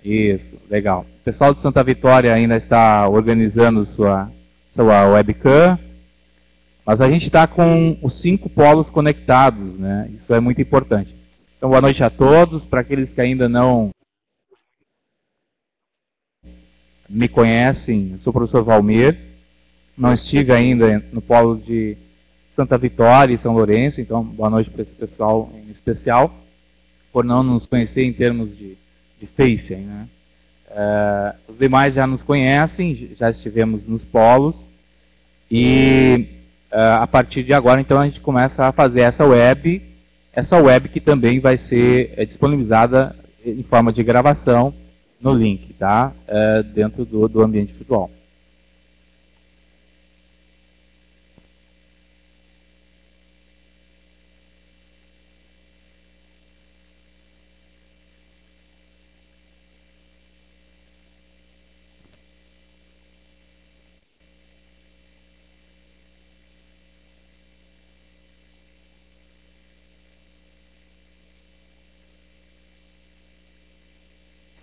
Isso, legal. O pessoal de Santa Vitória ainda está organizando sua webcam, mas a gente está com os 5 polos conectados, né? Isso é muito importante. Então, boa noite a todos. Para aqueles que ainda não me conhecem, eu sou o professor Valmir. Não estive ainda no polo de Santa Vitória e São Lourenço, então boa noite para esse pessoal em especial, por não nos conhecer em termos de Face, né? Os demais já nos conhecem, já estivemos nos polos, e a partir de agora, então, a gente começa a fazer essa web que também vai ser disponibilizada em forma de gravação no link, tá? Dentro do ambiente virtual.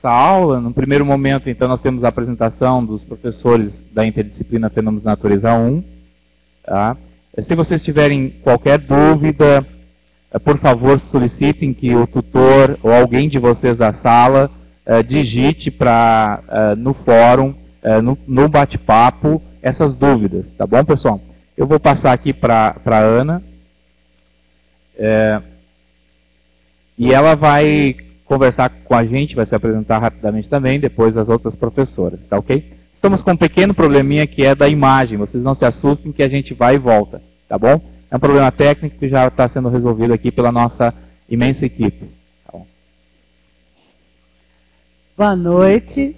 Aula. No primeiro momento, então, nós temos a apresentação dos professores da interdisciplina Fenômenos da Natureza 1. Tá? Se vocês tiverem qualquer dúvida, por favor, solicitem que o tutor ou alguém de vocês da sala digite no fórum, no bate-papo, essas dúvidas. Tá bom, pessoal? Eu vou passar aqui para a Ana. E ela vai conversar com a gente, vai se apresentar rapidamente também, depois as outras professoras, tá ok? Estamos com um pequeno probleminha que é da imagem, vocês não se assustem que a gente vai e volta, tá bom? É um problema técnico que já está sendo resolvido aqui pela nossa imensa equipe. Tá bom. Boa noite,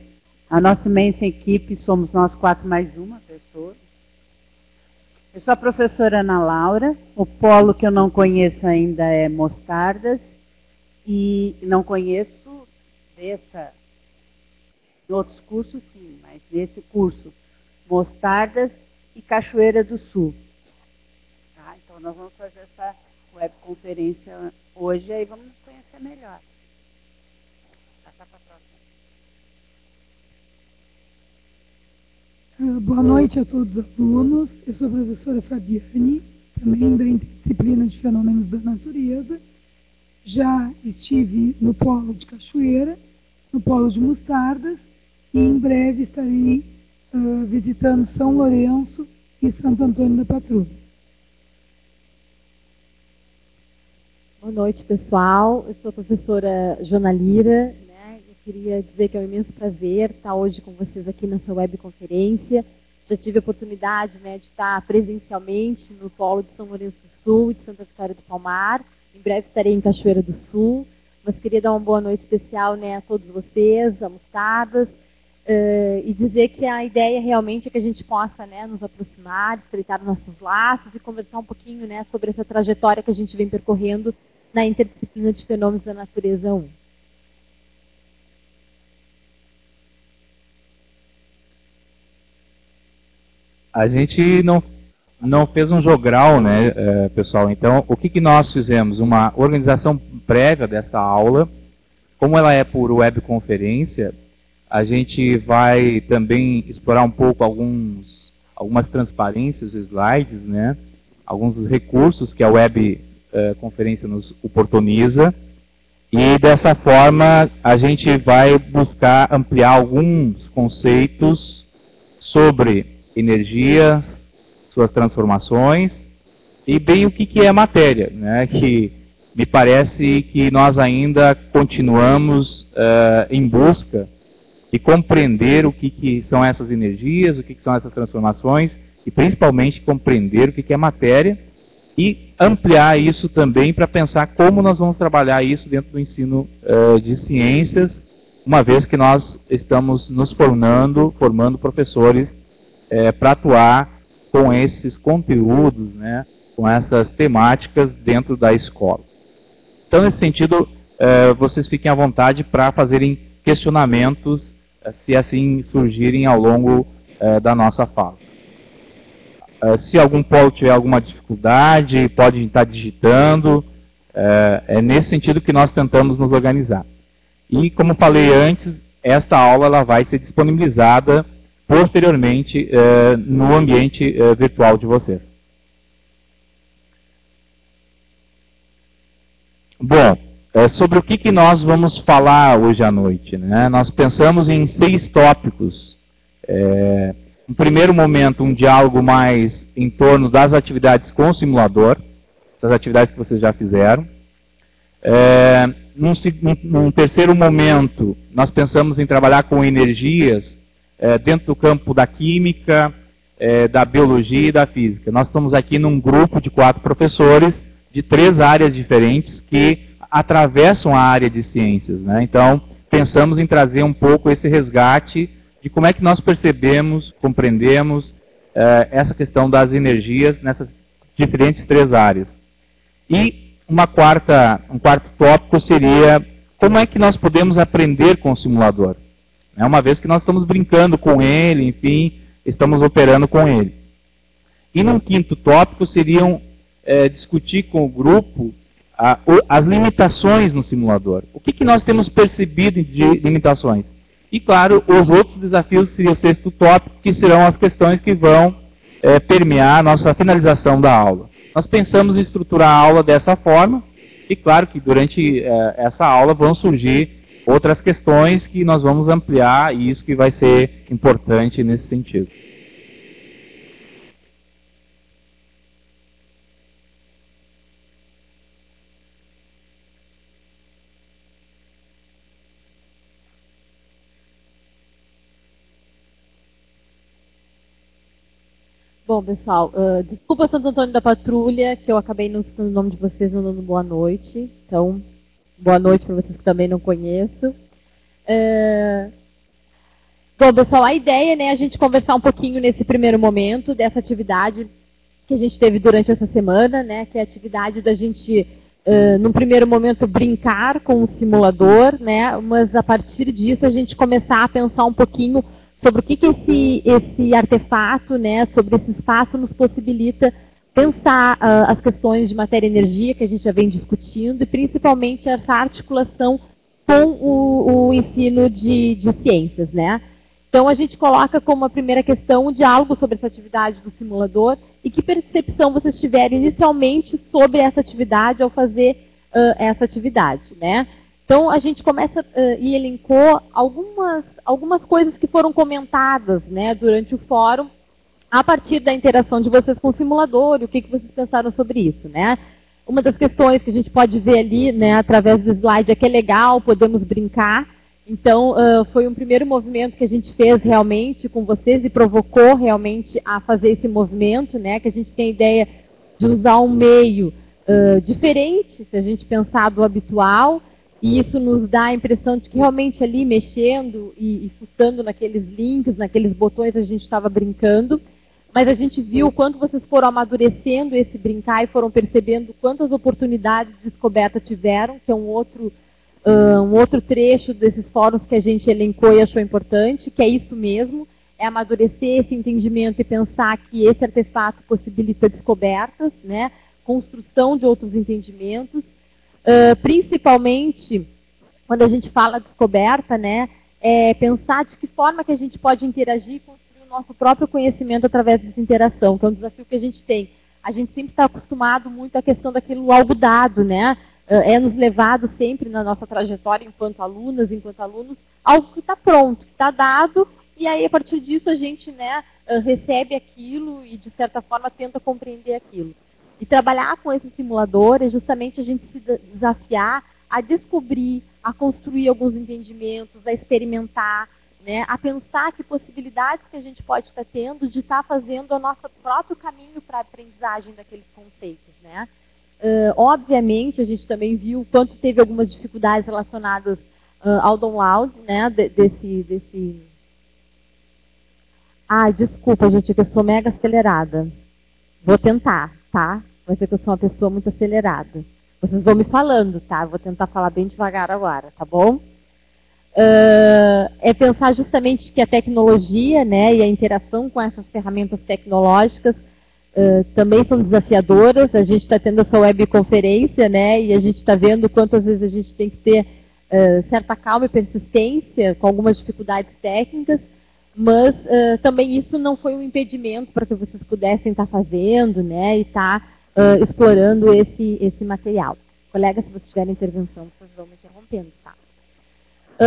a nossa imensa equipe, somos nós 4 mais uma pessoa. Eu sou a professora Ana Laura, o polo que eu não conheço ainda é Mostardas, e não conheço em outros cursos sim, mas nesse curso, Mostardas e Cachoeira do Sul. Tá? Então nós vamos fazer essa webconferência hoje, aí vamos nos conhecer melhor. Passar para a próxima. Boa noite a todos os alunos, eu sou a professora Fabiane, também da Interdisciplina de Fenômenos da Natureza. Já estive no polo de Cachoeira, no polo de Mostardas, e em breve estarei visitando São Lourenço e Santo Antônio da Patrulha. Boa noite, pessoal. Eu sou a professora Joana Lira, né? Eu queria dizer que é um imenso prazer estar hoje com vocês aqui nessa webconferência. Já tive a oportunidade, né, de estar presencialmente no polo de São Lourenço do Sul e de Santa Vitória do Palmar. Em breve estarei em Cachoeira do Sul, mas queria dar uma boa noite especial, né, a todos vocês, a Mostardas, e dizer que a ideia realmente é que a gente possa, né, nos aproximar, estreitar nossos laços e conversar um pouquinho, né, sobre essa trajetória que a gente vem percorrendo na Interdisciplina de Fenômenos da Natureza 1. A gente não fez um jogral, né, pessoal? Então, o que nós fizemos? Uma organização prévia dessa aula. Como ela é por webconferência, a gente vai também explorar um pouco algumas transparências, slides, né? Alguns dos recursos que a webconferência nos oportuniza. E dessa forma, a gente vai buscar ampliar alguns conceitos sobre energia, suas transformações, e bem o que é matéria, né? Que me parece que nós ainda continuamos em busca de compreender o que são essas energias, o que são essas transformações, e principalmente compreender o que é matéria, e ampliar isso também para pensar como nós vamos trabalhar isso dentro do ensino de ciências, uma vez que nós estamos nos formando professores para atuar com esses conteúdos, né, com essas temáticas dentro da escola. Então, nesse sentido, vocês fiquem à vontade para fazerem questionamentos, se assim surgirem ao longo da nossa fala. Se algum polo tiver alguma dificuldade, pode estar digitando, É nesse sentido que nós tentamos nos organizar. E, como falei antes, esta aula ela vai ser disponibilizada posteriormente no ambiente virtual de vocês. Bom, sobre o que nós vamos falar hoje à noite, né? Nós pensamos em 6 tópicos. No primeiro momento, um diálogo mais em torno das atividades com o simulador, das atividades que vocês já fizeram. Num terceiro momento, nós pensamos em trabalhar com energias dentro do campo da química, da biologia e da física. Nós estamos aqui num grupo de 4 professores de 3 áreas diferentes que atravessam a área de ciências, né? Então, pensamos em trazer um pouco esse resgate de como é que nós percebemos, compreendemos essa questão das energias nessas diferentes 3 áreas. E um quarto tópico seria como é que nós podemos aprender com o simulador. Uma vez que nós estamos brincando com ele, enfim, estamos operando com ele. E num quinto tópico seriam discutir com o grupo as limitações no simulador. O que nós temos percebido de limitações? E, claro, os outros desafios seriam o 6º tópico, que serão as questões que vão permear a nossa finalização da aula. Nós pensamos em estruturar a aula dessa forma, e claro que durante essa aula vão surgir outras questões que nós vamos ampliar, e isso que vai ser importante nesse sentido. Bom, pessoal, desculpa Santo Antônio da Patrulha, que eu acabei não citando o nome de vocês, não dando boa noite. Então, boa noite para vocês que também não conheço. Bom, pessoal, a ideia é a gente conversar um pouquinho nesse primeiro momento dessa atividade que a gente teve durante essa semana, né, que é a atividade da gente, num primeiro momento, brincar com o simulador, né, mas a partir disso a gente começar a pensar um pouquinho sobre o que esse artefato, né, sobre esse espaço nos possibilita pensar as questões de matéria e energia que a gente já vem discutindo e principalmente essa articulação com o ensino de ciências, né? Então a gente coloca como a primeira questão o diálogo sobre essa atividade do simulador e que percepção vocês tiveram inicialmente sobre essa atividade ao fazer essa atividade, né? Então, a gente começa e elencou algumas coisas que foram comentadas, né, durante o fórum, a partir da interação de vocês com o simulador, e o que vocês pensaram sobre isso, né? Uma das questões que a gente pode ver ali, né, através do slide, é que é legal, podemos brincar. Então, foi um primeiro movimento que a gente fez realmente com vocês e provocou realmente a fazer esse movimento, né, que a gente tem a ideia de usar um meio diferente, se a gente pensar do habitual. E isso nos dá a impressão de que realmente ali mexendo e fuçando naqueles links, naqueles botões, a gente estava brincando. Mas a gente viu o quanto vocês foram amadurecendo esse brincar e foram percebendo quantas oportunidades de descoberta tiveram, que é um outro trecho desses fóruns que a gente elencou e achou importante, que é isso mesmo, é amadurecer esse entendimento e pensar que esse artefato possibilita descobertas, né, construção de outros entendimentos. Principalmente, quando a gente fala descoberta, né, pensar de que forma que a gente pode interagir e construir o nosso próprio conhecimento através dessa interação, que é um desafio que a gente tem. A gente sempre está acostumado muito à questão daquilo algo dado, né? É nos levado sempre na nossa trajetória enquanto alunas, enquanto alunos, algo que está pronto, que está dado, e aí a partir disso a gente, né, recebe aquilo e de certa forma tenta compreender aquilo. E trabalhar com esse simulador é justamente a gente se desafiar a descobrir, a construir alguns entendimentos, a experimentar, né, a pensar que possibilidades que a gente pode estar tendo de estar fazendo o nosso próprio caminho para a aprendizagem daqueles conceitos, né. Obviamente, a gente também viu o quanto teve algumas dificuldades relacionadas ao download, né, desse... Ai, desculpa, gente, que eu sou mega acelerada. Vou tentar, tá? Vai ser que eu sou uma pessoa muito acelerada. Vocês vão me falando, tá? Vou tentar falar bem devagar agora, tá bom? É pensar justamente que a tecnologia, né, e a interação com essas ferramentas tecnológicas também são desafiadoras. A gente está tendo essa webconferência, né, e a gente está vendo quantas vezes a gente tem que ter certa calma e persistência, com algumas dificuldades técnicas, mas também isso não foi um impedimento para que vocês pudessem estar fazendo, né, e estar explorando esse material. Colegas, se vocês tiverem intervenção, vocês vão me interrompendo, tá?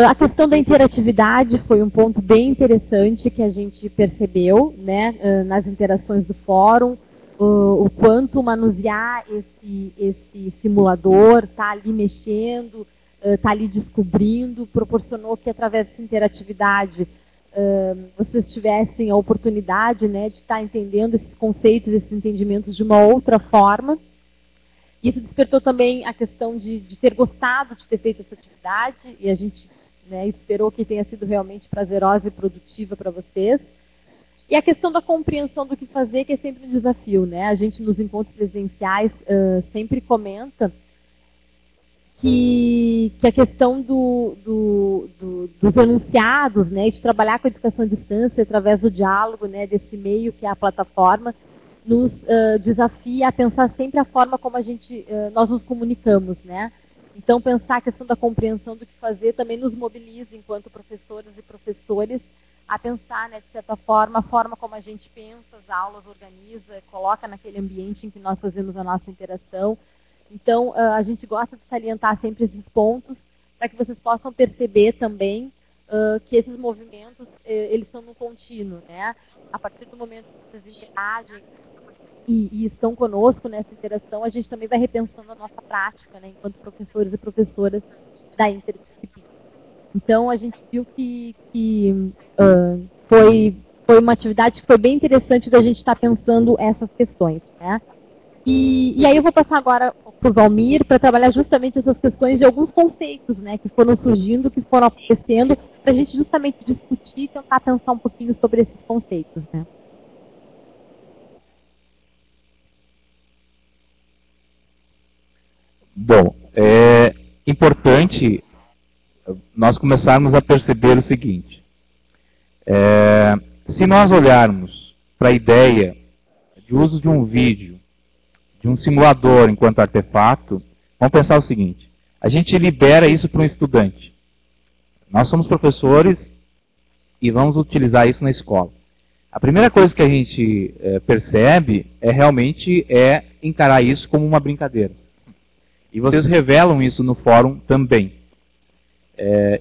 A questão da interatividade foi um ponto bem interessante que a gente percebeu, né, nas interações do fórum, o quanto manusear esse simulador, tá ali mexendo, tá ali descobrindo, proporcionou que através dessa interatividade vocês tivessem a oportunidade, né, de estar entendendo esses conceitos, esses entendimentos de uma outra forma. Isso despertou também a questão de ter gostado de ter feito essa atividade, e a gente, né, esperou que tenha sido realmente prazerosa e produtiva para vocês. E a questão da compreensão do que fazer, que é sempre um desafio, né? A gente nos encontros presenciais sempre comenta que a questão dos enunciados, né, de trabalhar com a educação à distância através do diálogo, né, desse meio que é a plataforma, nos desafia a pensar sempre a forma como nós nos comunicamos, né? Então, pensar a questão da compreensão do que fazer também nos mobiliza, enquanto professoras e professores, a pensar, né, de certa forma, a forma como a gente pensa as aulas, organiza, coloca naquele ambiente em que nós fazemos a nossa interação. Então, a gente gosta de salientar sempre esses pontos, para que vocês possam perceber também que esses movimentos, eles são no contínuo, né? A partir do momento que vocês interagem e estão conosco nessa interação, a gente também vai repensando a nossa prática, né, enquanto professores e professoras da interdisciplina. Então, a gente viu que foi uma atividade que foi bem interessante da gente estar pensando essas questões, né? E aí eu vou passar agora para o Valmir para trabalhar justamente essas questões de alguns conceitos, né, que foram surgindo, que foram aparecendo, para a gente justamente discutir e tentar pensar um pouquinho sobre esses conceitos, né? Bom, é importante nós começarmos a perceber o seguinte. Se nós olharmos para a ideia de uso de um vídeo, de um simulador enquanto artefato, vamos pensar o seguinte: a gente libera isso para um estudante. Nós somos professores e vamos utilizar isso na escola. A primeira coisa que a gente percebe realmente encarar isso como uma brincadeira. E vocês revelam isso no fórum também.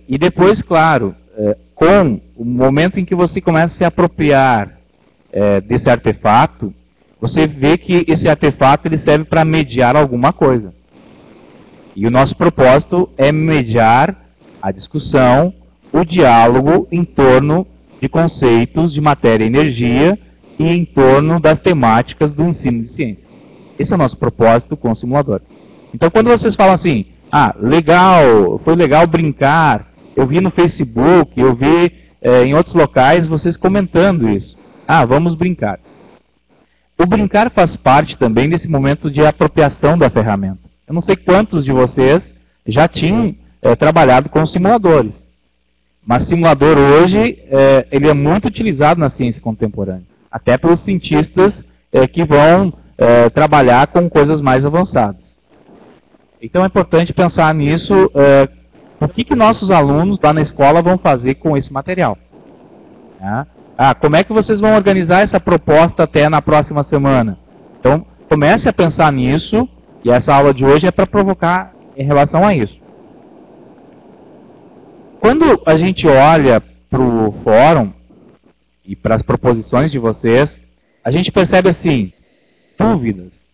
E depois, claro, com o momento em que você começa a se apropriar desse artefato, você vê que esse artefato ele serve para mediar alguma coisa. E o nosso propósito é mediar a discussão, o diálogo em torno de conceitos de matéria e energia e em torno das temáticas do ensino de ciência. Esse é o nosso propósito com o simulador. Então, quando vocês falam assim, legal, foi legal brincar, eu vi no Facebook, eu vi em outros locais vocês comentando isso. Vamos brincar. O brincar faz parte também desse momento de apropriação da ferramenta. Eu não sei quantos de vocês já tinham trabalhado com simuladores. Mas simulador hoje, ele é muito utilizado na ciência contemporânea. Até pelos cientistas que vão trabalhar com coisas mais avançadas. Então é importante pensar nisso, o que nossos alunos lá na escola vão fazer com esse material. Como é que vocês vão organizar essa proposta até na próxima semana? Então, comece a pensar nisso, e essa aula de hoje é para provocar em relação a isso. Quando a gente olha para o fórum e para as proposições de vocês, a gente percebe assim, dúvidas.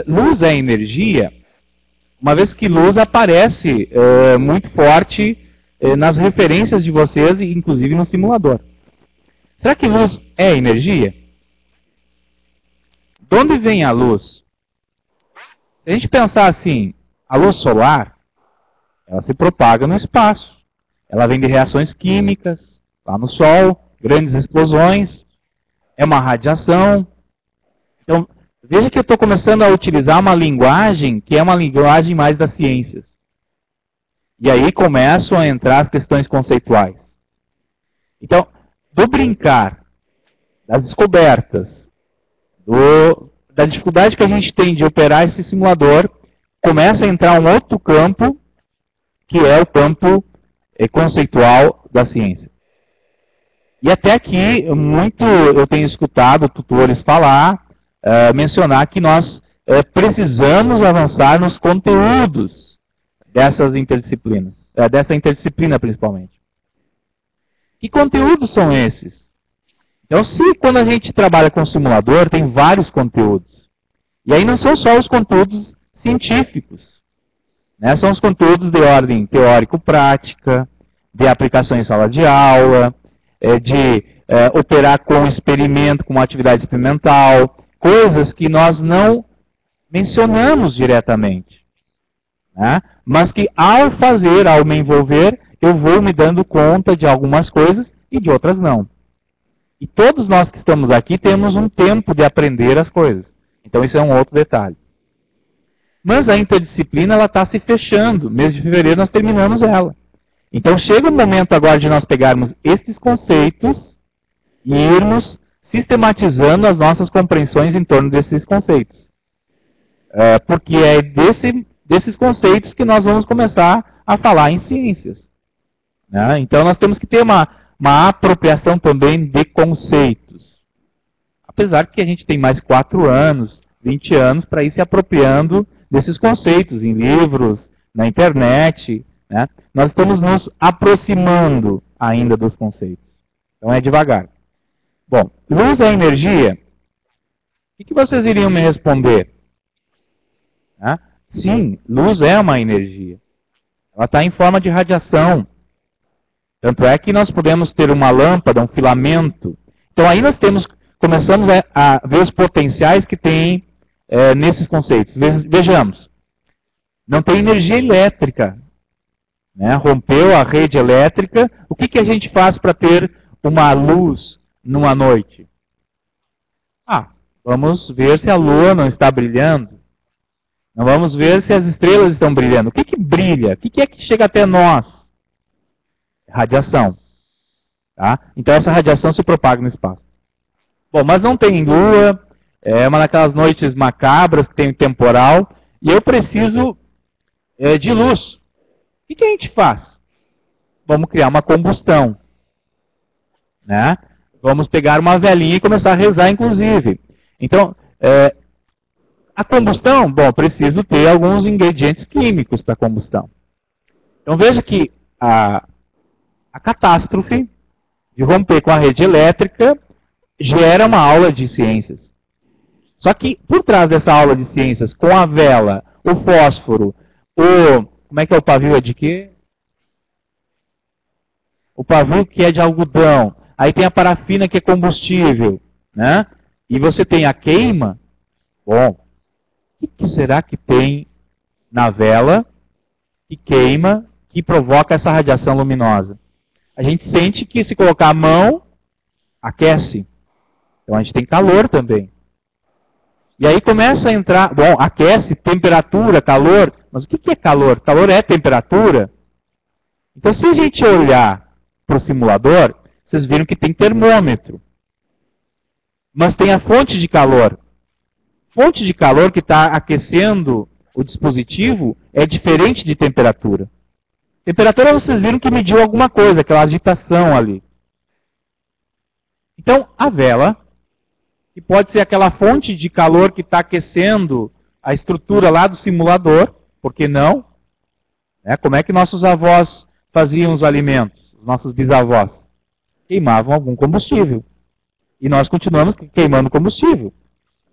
Luz é energia? Uma vez que luz aparece muito forte nas referências de vocês, inclusive no simulador. Será que luz é energia? De onde vem a luz? Se a gente pensar assim, a luz solar, ela se propaga no espaço. Ela vem de reações químicas, lá no Sol, grandes explosões, é uma radiação. Então, veja que eu estou começando a utilizar uma linguagem que é uma linguagem mais das ciências. E aí começam a entrar as questões conceituais. Então, do brincar, das descobertas, da dificuldade que a gente tem de operar esse simulador, começa a entrar um outro campo, que é o campo conceitual da ciência. E até aqui, muito eu tenho escutado tutores falar, mencionar que nós precisamos avançar nos conteúdos dessas interdisciplinas, dessa interdisciplina principalmente. Que conteúdos são esses? Então, se quando a gente trabalha com simulador, tem vários conteúdos. E aí não são só os conteúdos científicos, né? São os conteúdos de ordem teórico-prática, de aplicação em sala de aula, de operar com experimento, com uma atividade experimental, coisas que nós não mencionamos diretamente, né? Mas que ao fazer, ao me envolver, eu vou me dando conta de algumas coisas e de outras não. E todos nós que estamos aqui temos um tempo de aprender as coisas. Então isso é um outro detalhe. Mas a interdisciplina está se fechando. Mês de fevereiro nós terminamos ela. Então chega o momento agora de nós pegarmos estes conceitos e irmos sistematizando as nossas compreensões em torno desses conceitos. Porque é desses conceitos que nós vamos começar a falar em ciências, né? Então nós temos que ter uma apropriação também de conceitos. Apesar que a gente tem mais 4 anos, 20 anos para ir se apropriando desses conceitos em livros, na internet, né? Nós estamos nos aproximando ainda dos conceitos. Então é devagar. Bom, luz é energia? O que vocês iriam me responder? Sim, luz é uma energia. Ela está em forma de radiação. Tanto é que nós podemos ter uma lâmpada, um filamento. Então aí nós começamos a ver os potenciais que tem nesses conceitos. Vejamos, não tem energia elétrica, né? Rompeu a rede elétrica. O que a gente faz para ter uma luz numa noite? Vamos ver se a lua não está brilhando. Não vamos ver se as estrelas estão brilhando. O que brilha? O que é que chega até nós? Radiação. Tá? Então essa radiação se propaga no espaço. Bom, mas não tem lua, é uma daquelas noites macabras que tem temporal, e eu preciso de luz. O que a gente faz? Vamos criar uma combustão, né? Vamos pegar uma velinha e começar a rezar, inclusive. Então, a combustão, bom, preciso ter alguns ingredientes químicos para a combustão. Então veja que a catástrofe de romper com a rede elétrica gera uma aula de ciências. Só que por trás dessa aula de ciências, com a vela, o fósforo, como é que é o pavio? É de quê? O pavio que é de algodão. Aí tem a parafina que é combustível, né? E você tem a queima. Bom, o que será que tem na vela que queima, que provoca essa radiação luminosa? A gente sente que se colocar a mão, aquece. Então a gente tem calor também. E aí começa a entrar, bom, aquece, temperatura, calor. Mas o que é calor? Calor é temperatura. Então se a gente olhar para o simulador, vocês viram que tem termômetro. Mas tem a fonte de calor. Fonte de calor que está aquecendo o dispositivo é diferente de temperatura. Temperatura vocês viram que mediu alguma coisa, aquela agitação ali. Então, a vela, que pode ser aquela fonte de calor que está aquecendo a estrutura lá do simulador, por que não? Como é que nossos avós faziam os alimentos, os nossos bisavós? Queimavam algum combustível. E nós continuamos queimando combustível.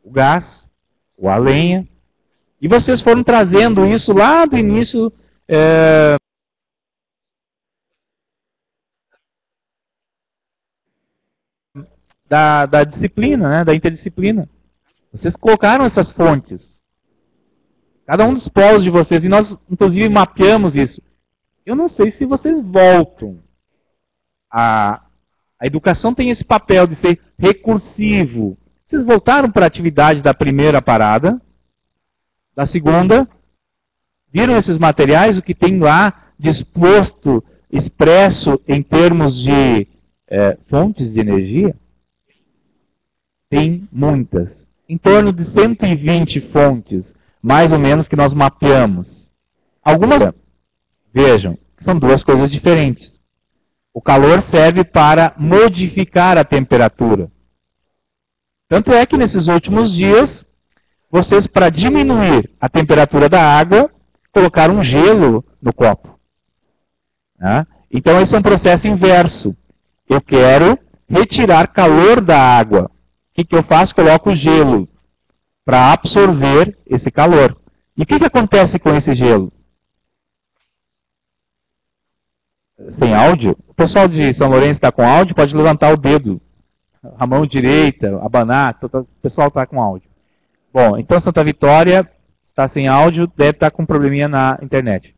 O gás, ou a lenha. E vocês foram trazendo isso lá do início da disciplina, né, da interdisciplina. Vocês colocaram essas fontes. Cada um dos polos de vocês, e nós inclusive mapeamos isso. Eu não sei se vocês voltam. A educação tem esse papel de ser recursivo. Vocês voltaram para a atividade da primeira parada, da segunda, viram esses materiais, o que tem lá disposto, expresso em termos de fontes de energia? Tem muitas. em torno de 120 fontes, mais ou menos, que nós mapeamos. Algumas, vejam, são duas coisas diferentes. O calor serve para modificar a temperatura. Tanto é que nesses últimos dias, vocês, para diminuir a temperatura da água, colocaram um gelo no copo. Né? Então, esse é um processo inverso. Eu quero retirar calor da água. O que eu faço? Coloco gelo para absorver esse calor. E o que acontece com esse gelo? Sem áudio? O pessoal de São Lourenço está com áudio? Pode levantar o dedo. A mão direita, abanar. O pessoal está com áudio. Bom, então Santa Vitória está sem áudio, deve estar com um probleminha na internet.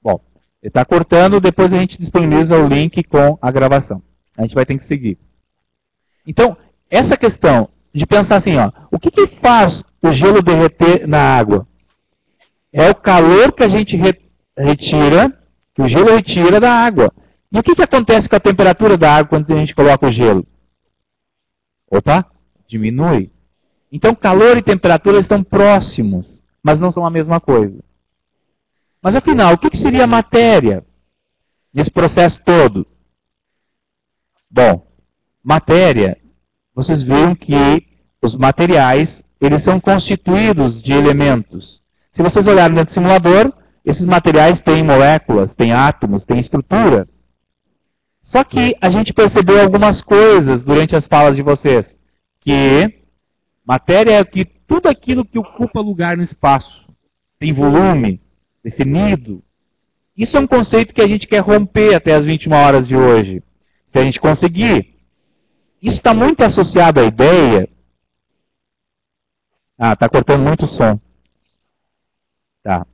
Bom, ele está cortando, depois a gente disponibiliza o link com a gravação. A gente vai ter que seguir. Então, essa questão de pensar assim, ó, o que faz o gelo derreter na água? É o calor que a gente retira, que o gelo retira da água. E o que acontece com a temperatura da água quando a gente coloca o gelo? Opa, diminui. Então, calor e temperatura estão próximos, mas não são a mesma coisa. Mas, afinal, o que seria matéria nesse processo todo? Bom, matéria, vocês viram que os materiais, eles são constituídos de elementos. Se vocês olharem dentro do simulador, esses materiais têm moléculas, têm átomos, têm estrutura. Só que a gente percebeu algumas coisas durante as falas de vocês, que matéria é tudo aquilo que ocupa lugar no espaço. Tem volume definido. Isso é um conceito que a gente quer romper até as 21 horas de hoje. Se a gente conseguir. Isso está muito associado à ideia... Ah, está cortando muito o som. Tá.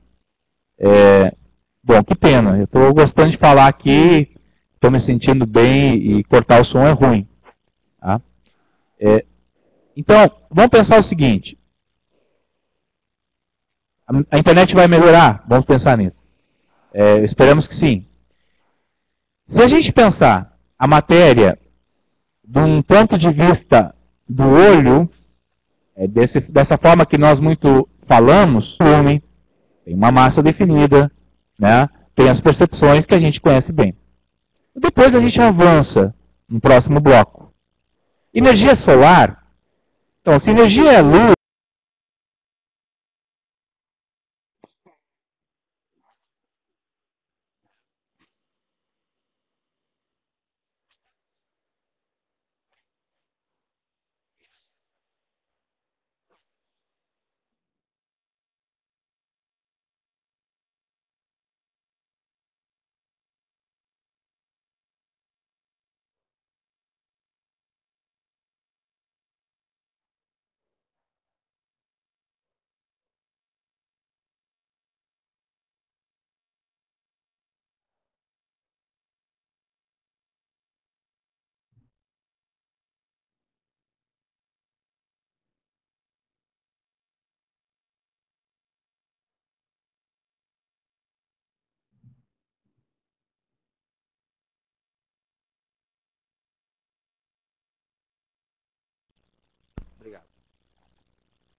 Bom, que pena. Eu estou gostando de falar aqui, estou me sentindo bem e cortar o som é ruim. Tá? Então, vamos pensar o seguinte. A internet vai melhorar? Vamos pensar nisso. Esperamos que sim. Se a gente pensar a matéria de um ponto de vista do olho, dessa forma que nós muito falamos, tem uma massa definida, né? Tem as percepções que a gente conhece bem. E depois a gente avança no próximo bloco. Energia solar. Então, se energia é luz,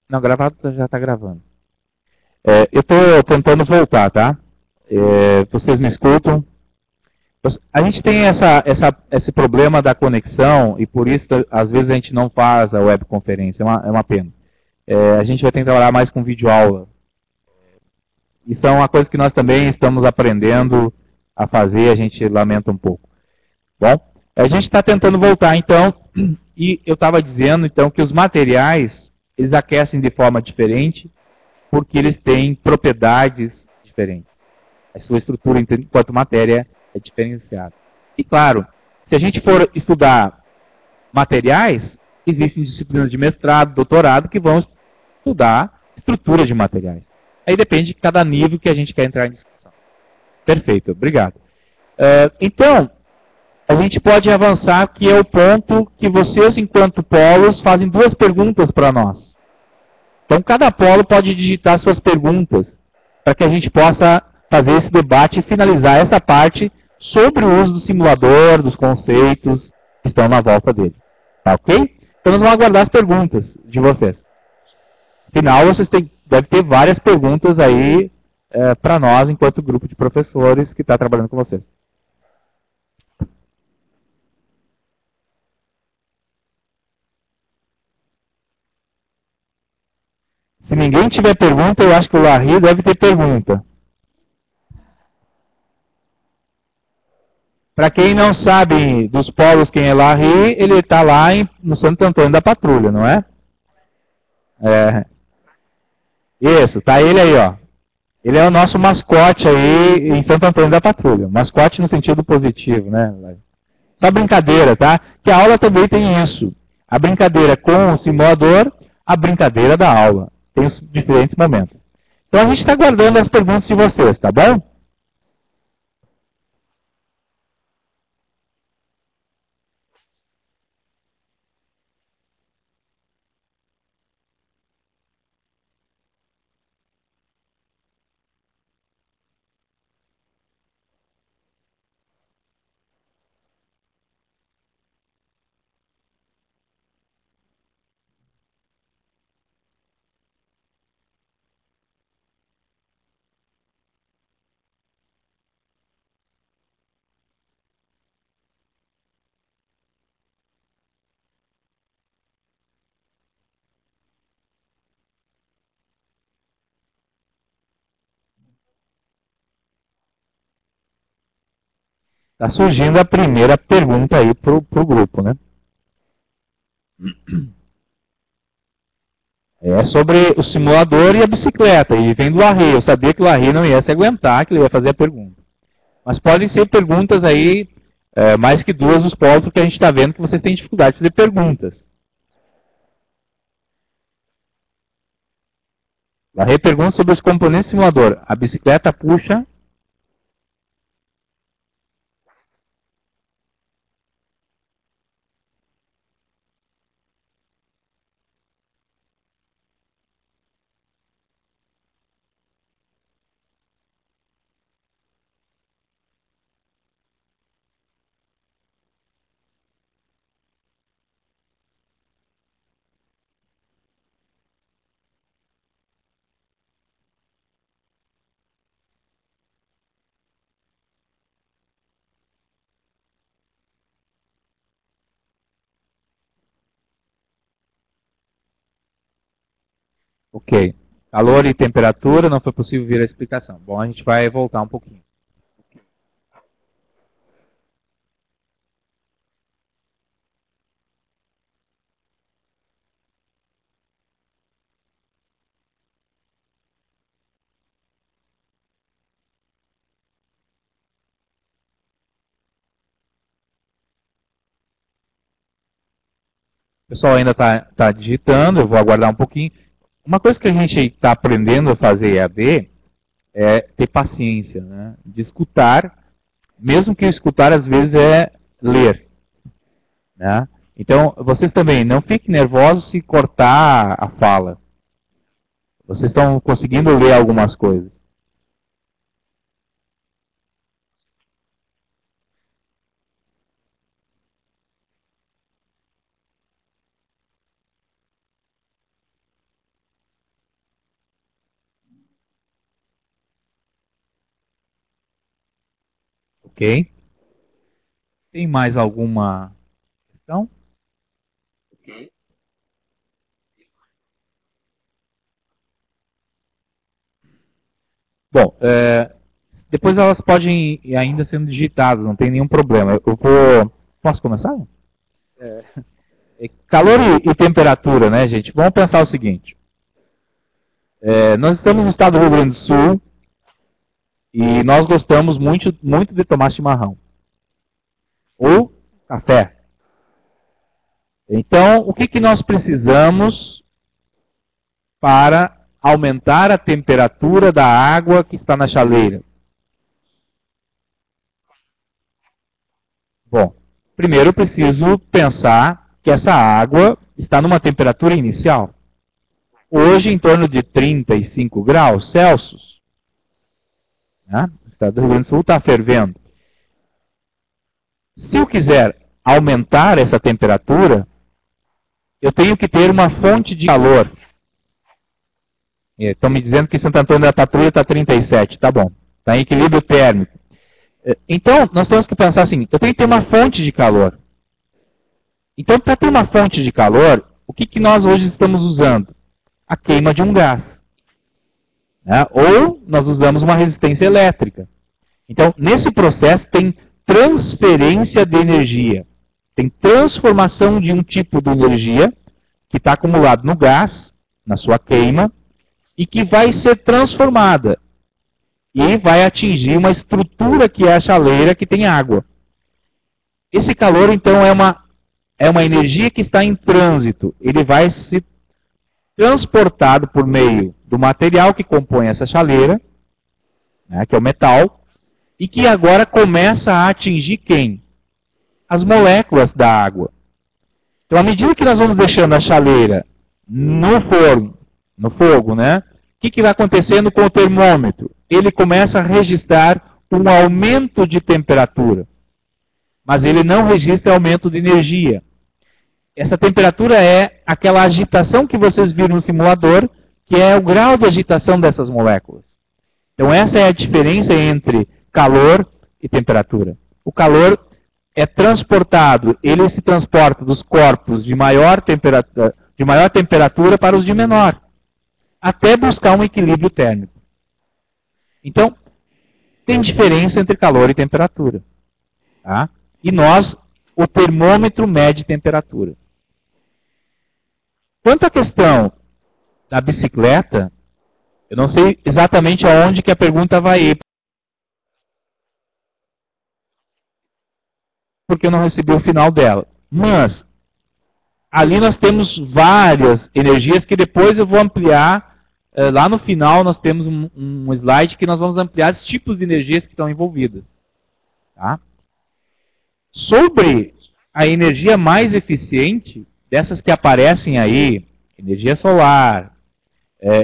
não, gravado já está gravando. Eu estou tentando voltar, tá? Vocês me escutam? A gente tem esse problema da conexão e por isso, às vezes, a gente não faz a webconferência. É uma pena. A gente vai ter que trabalhar mais com videoaula. Isso é uma coisa que nós também estamos aprendendo a fazer, a gente lamenta um pouco. Bom, a gente está tentando voltar, então, e eu estava dizendo, então, que os materiais, eles aquecem de forma diferente, porque eles têm propriedades diferentes. A sua estrutura enquanto matéria é diferenciada. E claro, se a gente for estudar materiais, existem disciplinas de mestrado, doutorado, que vão estudar estrutura de materiais. Aí depende de cada nível que a gente quer entrar em discussão. Perfeito, obrigado. Então, a gente pode avançar, que é o ponto que vocês, enquanto polos, fazem duas perguntas para nós. Então, cada polo pode digitar suas perguntas, para que a gente possa fazer esse debate e finalizar essa parte sobre o uso do simulador, dos conceitos que estão na volta dele. Tá ok? Então, nós vamos aguardar as perguntas de vocês. Afinal, vocês devem ter várias perguntas aí para nós, enquanto grupo de professores que está trabalhando com vocês. Se ninguém tiver pergunta, eu acho que o Larry deve ter pergunta. Para quem não sabe dos polos quem é Larry, ele está lá no Santo Antônio da Patrulha, não é? Isso, tá ele aí, ó. Ele é o nosso mascote aí em Santo Antônio da Patrulha. Mascote no sentido positivo, né? Só brincadeira, tá? Que a aula também tem isso. A brincadeira com o simulador, a brincadeira da aula. Tem os diferentes momentos. Então a gente está guardando as perguntas de vocês, tá bom? Está surgindo a primeira pergunta aí para o grupo, né? É sobre o simulador e a bicicleta. E vem do Larry. Eu sabia que o Larry não ia se aguentar, que ele ia fazer a pergunta. Mas podem ser perguntas aí, mais que duas dos polos, porque a gente está vendo que vocês têm dificuldade de fazer perguntas. Larry pergunta sobre os componentes do simulador. A bicicleta puxa... Ok. Calor e temperatura, não foi possível ver a explicação. Bom, a gente vai voltar um pouquinho. O pessoal ainda está digitando, eu vou aguardar um pouquinho. Uma coisa que a gente está aprendendo a fazer EAD é ter paciência, né? De escutar, mesmo que escutar às vezes é ler. Né? Então, vocês também não fiquem nervosos se cortar a fala. Vocês estão conseguindo ler algumas coisas. Ok? Tem mais alguma questão? Ok. Bom, depois elas podem ir ainda sendo digitadas, não tem nenhum problema. Eu vou... Posso começar? Calor e temperatura, né, gente? Vamos pensar o seguinte. Nós estamos no estado do Rio Grande do Sul e nós gostamos muito, muito de tomar chimarrão. Ou café. Então, o que nós precisamos para aumentar a temperatura da água que está na chaleira? Bom, primeiro eu preciso pensar que essa água está numa temperatura inicial. Hoje, em torno de 35 graus Celsius. Né? O estado do Rio Grande do Sul está fervendo. Se eu quiser aumentar essa temperatura, eu tenho que ter uma fonte de calor. Estão me dizendo que Santo Antônio da Tatuí está 37, tá bom. Está em equilíbrio térmico. Então, nós temos que pensar assim, eu tenho que ter uma fonte de calor. Então, para ter uma fonte de calor, o que nós hoje estamos usando? A queima de um gás. Né? Ou nós usamos uma resistência elétrica. Então, nesse processo tem transferência de energia. Tem transformação de um tipo de energia que está acumulado no gás, na sua queima, e que vai ser transformada. E vai atingir uma estrutura que é a chaleira, que tem água. Esse calor, então, é uma energia que está em trânsito. Ele vai ser transportado por meio do material que compõe essa chaleira, né, que é o metal, e que agora começa a atingir quem? As moléculas da água. Então, à medida que nós vamos deixando a chaleira no fogo, né, o que vai acontecendo com o termômetro? Ele começa a registrar um aumento de temperatura, mas ele não registra aumento de energia. Essa temperatura é aquela agitação que vocês viram no simulador, que é o grau de agitação dessas moléculas. Então essa é a diferença entre calor e temperatura. O calor é transportado, ele se transporta dos corpos de maior temperatura para os de menor, até buscar um equilíbrio térmico. Então, tem diferença entre calor e temperatura. Tá? E o termômetro mede temperatura. Quanto à questão da bicicleta, eu não sei exatamente aonde que a pergunta vai ir, porque eu não recebi o final dela. Mas, ali nós temos várias energias que depois eu vou ampliar. Lá no final nós temos um slide que nós vamos ampliar os tipos de energias que estão envolvidas. Tá? Sobre a energia mais eficiente, dessas que aparecem aí, energia solar,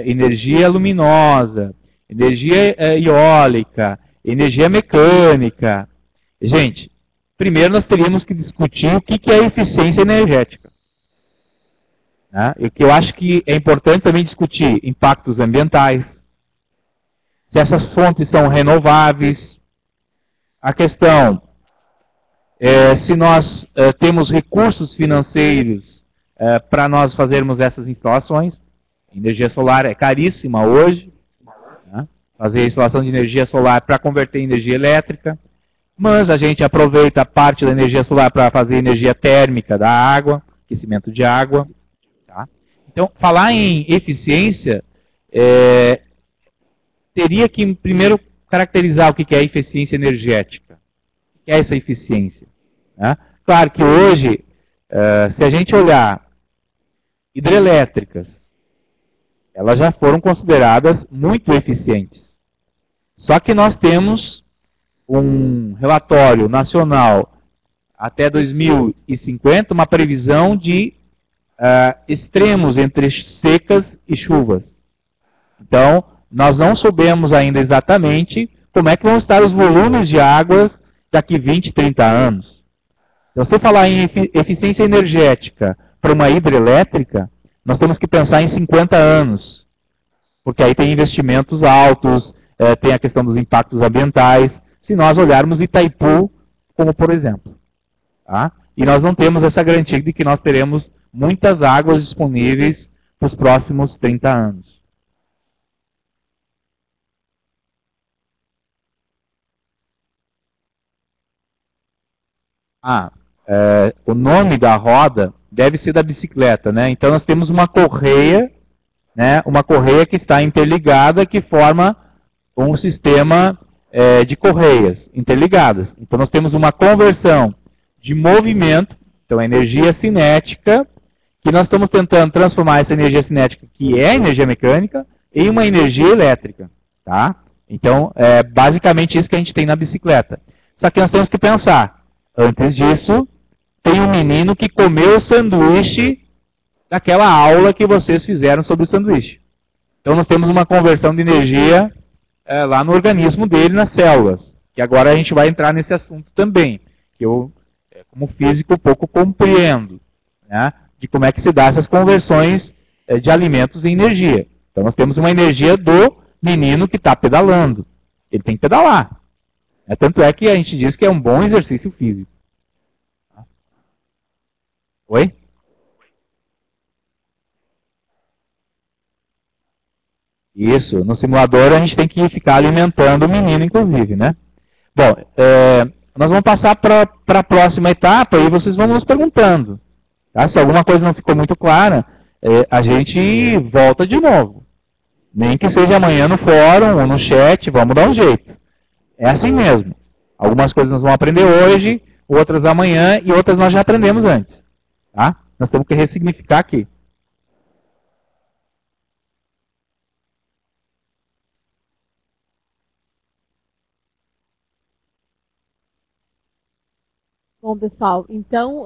energia luminosa, energia eólica, energia mecânica. Gente, primeiro nós teríamos que discutir o que é eficiência energética. E o que eu acho que é importante também discutir impactos ambientais, se essas fontes são renováveis, a questão se nós temos recursos financeiros para nós fazermos essas instalações. Energia solar é caríssima hoje, né? Fazer a instalação de energia solar para converter em energia elétrica, mas a gente aproveita parte da energia solar para fazer energia térmica da água, aquecimento de água. Então, falar em eficiência, teria que primeiro caracterizar o que é eficiência energética. O que é essa eficiência? Né? Claro que hoje, se a gente olhar hidrelétricas, elas já foram consideradas muito eficientes. Só que nós temos um relatório nacional até 2050, uma previsão de extremos entre secas e chuvas. Então, nós não sabemos ainda exatamente como é que vão estar os volumes de águas daqui 20, 30 anos. Se você falar em eficiência energética para uma hidrelétrica, nós temos que pensar em 50 anos, porque aí tem investimentos altos, tem a questão dos impactos ambientais, se nós olharmos Itaipu como por exemplo. Tá? E nós não temos essa garantia de que nós teremos muitas águas disponíveis para os próximos 30 anos. O nome da roda deve ser da bicicleta, né? Então nós temos uma correia, né? Uma correia que está interligada, que forma um sistema de correias interligadas. Então nós temos uma conversão de movimento, então energia cinética, que nós estamos tentando transformar essa energia cinética, que é energia mecânica, em uma energia elétrica. Tá? Então, é basicamente isso que a gente tem na bicicleta. Só que nós temos que pensar, antes disso, tem um menino que comeu o sanduíche daquela aula que vocês fizeram sobre o sanduíche. Então, nós temos uma conversão de energia lá no organismo dele, nas células. Que agora a gente vai entrar nesse assunto também, que eu, como físico, pouco compreendo, né? De como é que se dá essas conversões de alimentos em energia. Então nós temos uma energia do menino que está pedalando. Ele tem que pedalar. Tanto é que a gente diz que é um bom exercício físico. Oi? Isso, no simulador a gente tem que ficar alimentando o menino, inclusive, né? Bom, nós vamos passar para a próxima etapa e vocês vão nos perguntando. Tá? Se alguma coisa não ficou muito clara, a gente volta de novo. Nem que seja amanhã no fórum ou no chat, vamos dar um jeito. É assim mesmo. Algumas coisas nós vamos aprender hoje, outras amanhã e outras nós já aprendemos antes. Tá? Nós temos que ressignificar aqui. Bom, pessoal, então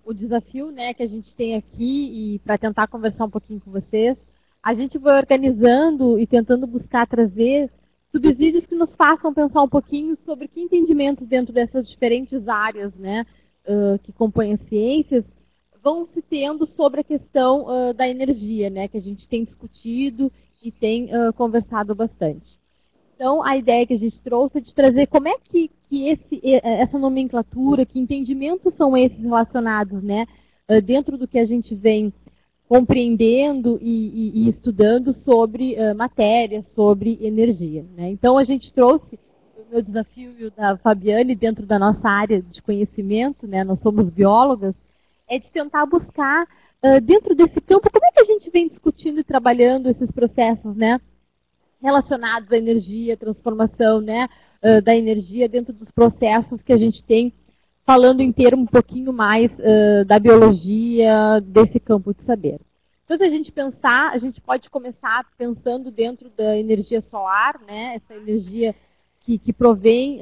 o desafio, né, que a gente tem aqui, e para tentar conversar um pouquinho com vocês, a gente vai organizando e tentando buscar trazer subsídios que nos façam pensar um pouquinho sobre que entendimentos dentro dessas diferentes áreas, né, que compõem as ciências, vão se tendo sobre a questão da energia, né, que a gente tem discutido e tem conversado bastante. Então, a ideia que a gente trouxe é de trazer como é que essa nomenclatura, que entendimentos são esses relacionados, né, dentro do que a gente vem compreendendo e estudando sobre matéria, sobre energia. Né? Então, a gente trouxe o meu desafio e o da Fabiane dentro da nossa área de conhecimento, né, nós somos biólogas, é de tentar buscar, dentro desse campo, como é que a gente vem discutindo e trabalhando esses processos, né, relacionados à energia, transformação, né, da energia dentro dos processos que a gente tem, falando em termos um pouquinho mais da biologia, desse campo de saber. Então, se a gente pensar, a gente pode começar pensando dentro da energia solar, né, essa energia que provém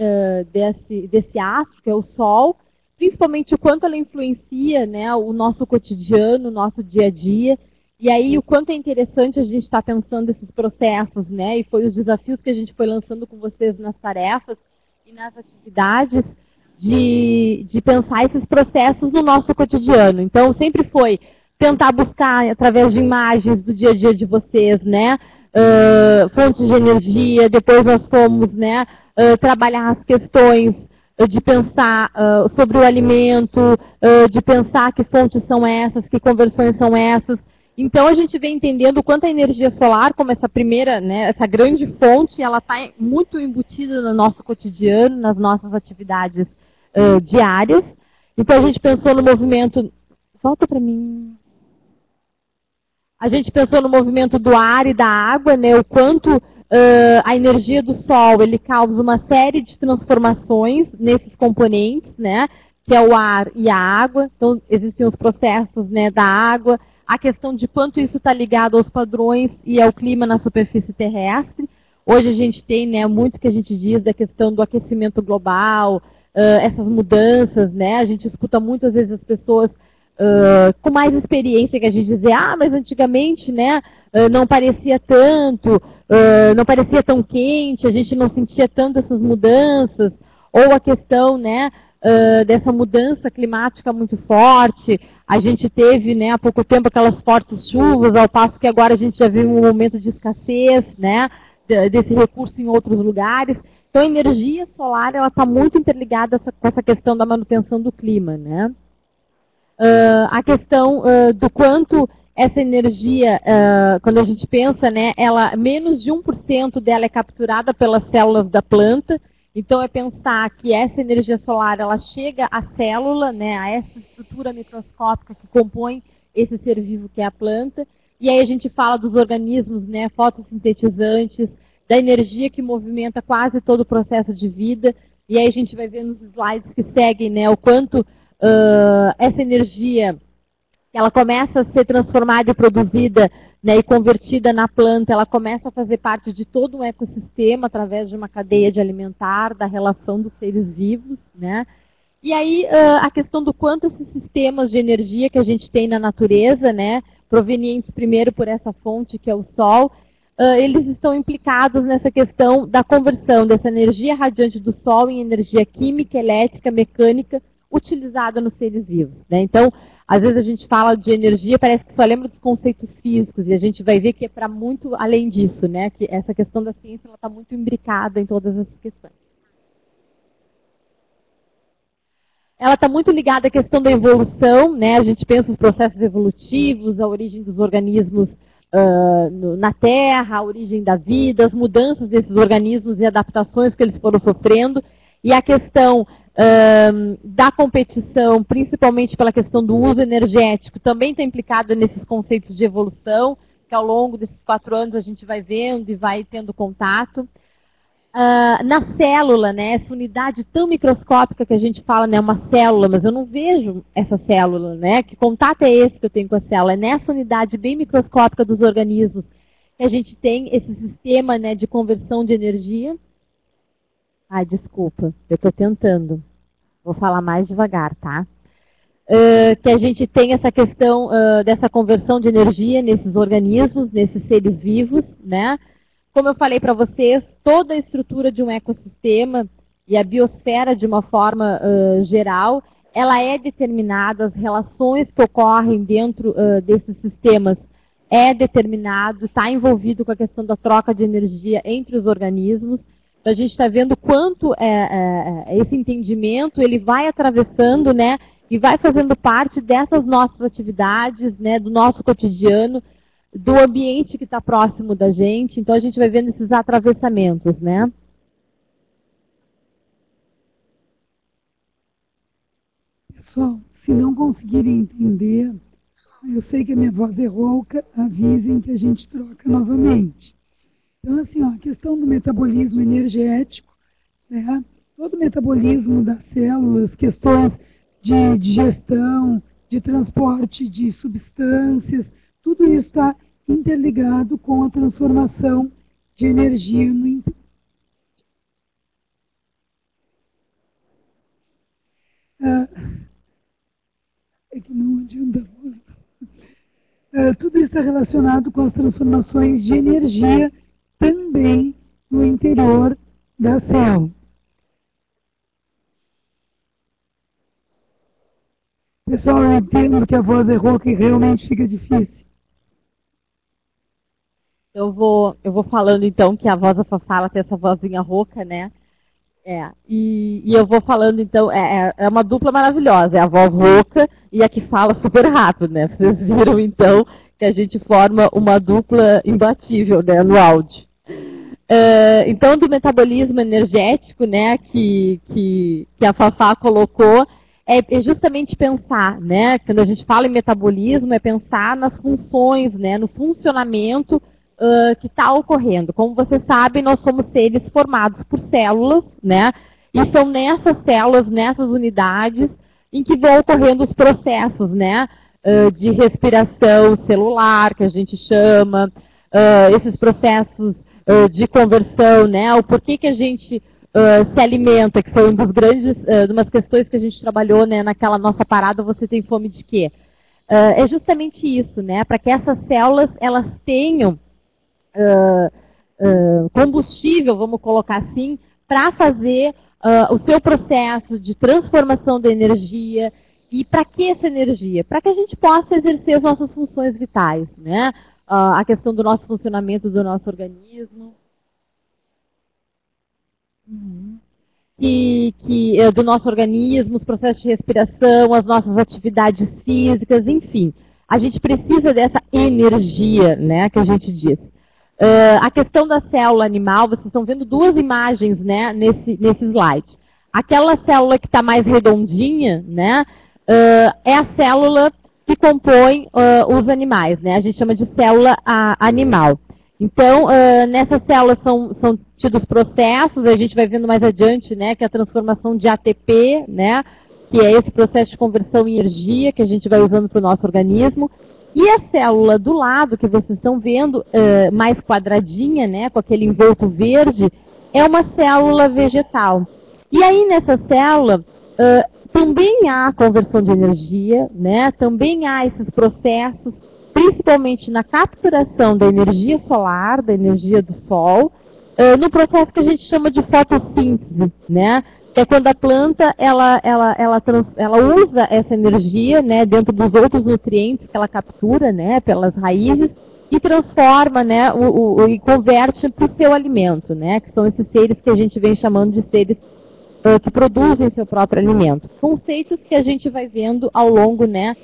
desse astro, que é o Sol, principalmente o quanto ela influencia, né, o nosso cotidiano, o nosso dia a dia, e aí o quanto é interessante a gente estar pensando esses processos, né, e foi os desafios que a gente foi lançando com vocês nas tarefas e nas atividades, de pensar esses processos no nosso cotidiano. Então, sempre foi tentar buscar, através de imagens do dia a dia de vocês, né, fontes de energia, depois nós fomos, né, trabalhar as questões de pensar sobre o alimento, de pensar que fontes são essas, que conversões são essas. Então, a gente vem entendendo o quanto a energia solar, como essa primeira, né, essa grande fonte, ela está muito embutida no nosso cotidiano, nas nossas atividades diárias. Então, a gente pensou no movimento... Volta para mim. A gente pensou no movimento do ar e da água, né, o quanto a energia do Sol ele causa uma série de transformações nesses componentes, né, que é o ar e a água. Então, existem os processos, né, da água, a questão de quanto isso está ligado aos padrões e ao clima na superfície terrestre. Hoje a gente tem, né, muito que a gente diz da questão do aquecimento global, essas mudanças, né? A gente escuta muitas vezes as pessoas com mais experiência que a gente dizer, mas antigamente, né, não parecia tanto, não parecia tão quente, a gente não sentia tanto essas mudanças, ou a questão, né, dessa mudança climática muito forte. A gente teve, né, há pouco tempo aquelas fortes chuvas, ao passo que agora a gente já viu um momento de escassez, né, desse recurso em outros lugares. Então, a energia solar está muito interligada com essa questão da manutenção do clima, né? A questão do quanto essa energia, quando a gente pensa, né, menos de 1% dela é capturada pelas células da planta. Então, é pensar que essa energia solar ela chega à célula, né, a essa estrutura microscópica que compõe esse ser vivo que é a planta. E aí a gente fala dos organismos, né, fotossintetizantes, da energia que movimenta quase todo o processo de vida. E aí a gente vai ver nos slides que seguem, né, o quanto essa energia ela começa a ser transformada e produzida, né, e convertida na planta, ela começa a fazer parte de todo um ecossistema através de uma cadeia de alimentar, da relação dos seres vivos, né? E aí a questão do quanto esses sistemas de energia que a gente tem na natureza, né, provenientes primeiro por essa fonte que é o Sol, eles estão implicados nessa questão da conversão dessa energia radiante do Sol em energia química, elétrica, mecânica, utilizada nos seres vivos, né? Então, às vezes a gente fala de energia, parece que só lembra dos conceitos físicos, e a gente vai ver que é para muito além disso, né? Que essa questão da ciência está muito imbricada em todas essas questões. Ela está muito ligada à questão da evolução, né? A gente pensa nos processos evolutivos, a origem dos organismos na Terra, a origem da vida, as mudanças desses organismos e adaptações que eles foram sofrendo, e a questão da competição, principalmente pela questão do uso energético, também está implicada nesses conceitos de evolução, que ao longo desses 4 anos a gente vai vendo e vai tendo contato. Na célula, né, essa unidade tão microscópica que a gente fala, né, uma célula, mas eu não vejo essa célula, né? Que contato é esse que eu tenho com a célula? É nessa unidade bem microscópica dos organismos que a gente tem esse sistema, né, de conversão de energia. Ai, desculpa, eu estou tentando. Vou falar mais devagar, tá? Que a gente tem essa questão dessa conversão de energia nesses organismos, nesses seres vivos, né? Como eu falei para vocês, toda a estrutura de um ecossistema e a biosfera de uma forma geral, ela é determinada, as relações que ocorrem dentro desses sistemas é determinado, está envolvido com a questão da troca de energia entre os organismos. A gente está vendo quanto esse entendimento ele vai atravessando, né, e vai fazendo parte dessas nossas atividades, né, do nosso cotidiano, do ambiente que está próximo da gente. Então a gente vai vendo esses atravessamentos, né? Pessoal, se não conseguirem entender, eu sei que a minha voz é rouca, avisem que a gente troca novamente. Então, assim, ó, a questão do metabolismo energético, né? Todo o metabolismo das células, questões de digestão, de transporte de substâncias, tudo isso está interligado com a transformação de energia no interior. É que não adianta. Tudo isso está relacionado com as transformações de energia também no interior da célula. Pessoal, eu entendo que a voz é rouca e realmente fica difícil. Eu vou falando então que a voz da Fafá tem essa vozinha rouca, né? E eu vou falando então, é uma dupla maravilhosa, é a voz rouca e a que fala super rápido, né? Vocês viram então que a gente forma uma dupla imbatível, né, no áudio. Então, do metabolismo energético, né, que a Fafá colocou, é justamente pensar, né, quando a gente fala em metabolismo, é pensar nas funções, né, no funcionamento que está ocorrendo. Como vocês sabem, nós somos seres formados por células, né, e são nessas células, nessas unidades, em que vão ocorrendo os processos, né, de respiração celular, que a gente chama, esses processos de conversão, né, o porquê que a gente se alimenta, que foi um dos grandes, umas questões que a gente trabalhou, né, naquela nossa parada, você tem fome de quê? É justamente isso, né, para que essas células, elas tenham combustível, vamos colocar assim, para fazer o seu processo de transformação da energia. E para que essa energia? Para que a gente possa exercer as nossas funções vitais, né? A questão do nosso funcionamento do nosso organismo. Do nosso organismo, os processos de respiração, as nossas atividades físicas, enfim. A gente precisa dessa energia, né, que a gente diz. A questão da célula animal, vocês estão vendo 2 imagens, né, nesse slide. Aquela célula que está mais redondinha, né, é a célula que compõe os animais, né? A gente chama de célula animal. Então, nessas células são tidos processos, a gente vai vendo mais adiante, né, que é a transformação de ATP, né, que é esse processo de conversão em energia que a gente vai usando para o nosso organismo. E a célula do lado, que vocês estão vendo, mais quadradinha, né, com aquele envolto verde, é uma célula vegetal. E aí, nessa célula, também há conversão de energia, né? Também há esses processos, principalmente na capturação da energia solar, da energia do sol, no processo que a gente chama de fotossíntese, né? é quando a planta ela usa essa energia, né, dentro dos outros nutrientes que ela captura, né, pelas raízes, e transforma, né, e converte para o seu alimento, né, que são esses seres que a gente vem chamando de seres que produzem seu próprio alimento. Conceitos que a gente vai vendo ao longo, né,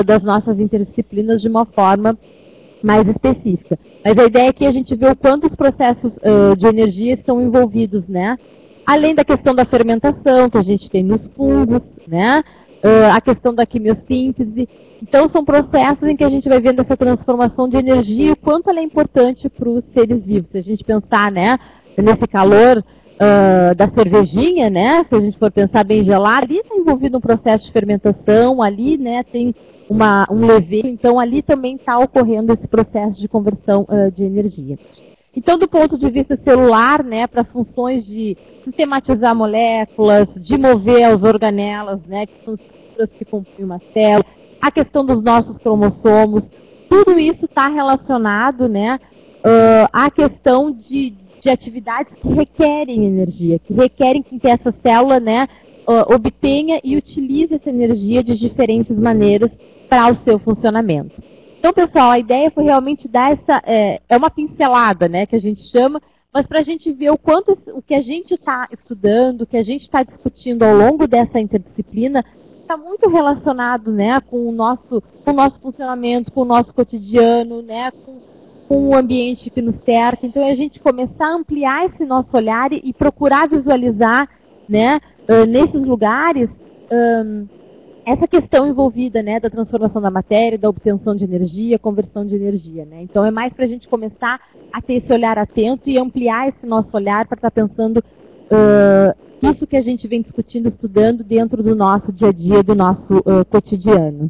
das nossas interdisciplinas de uma forma mais específica. Mas a ideia é que a gente vê o quanto os processos de energia estão envolvidos, né, além da questão da fermentação que a gente tem nos fungos, né, a questão da quimiossíntese. Então, são processos em que a gente vai vendo essa transformação de energia e o quanto ela é importante para os seres vivos. Se a gente pensar, né, nesse calor da cervejinha, né, se a gente for pensar bem gelado, ali está envolvido um processo de fermentação, ali, né, tem um levedo, então ali também está ocorrendo esse processo de conversão de energia. Então, do ponto de vista celular, né, para as funções de sistematizar moléculas, de mover as organelas, né, que são as estruturas que compõem uma célula, a questão dos nossos cromossomos, tudo isso está relacionado, né, à questão de atividades que requerem energia, que requerem que essa célula, né, obtenha e utilize essa energia de diferentes maneiras para o seu funcionamento. Então, pessoal, a ideia foi realmente dar essa, uma pincelada, né, que a gente chama, mas para a gente ver o quanto o que a gente está estudando, o que a gente está discutindo ao longo dessa interdisciplina, está muito relacionado, né, com o nosso funcionamento, com o nosso cotidiano, né, com o ambiente que nos cerca. Então, é a gente começar a ampliar esse nosso olhar e procurar visualizar, né, nesses lugares, essa questão envolvida, né, da transformação da matéria, da obtenção de energia, conversão de energia, né? Então é mais para a gente começar a ter esse olhar atento e ampliar esse nosso olhar para estar pensando isso que a gente vem discutindo, estudando dentro do nosso dia a dia, do nosso cotidiano.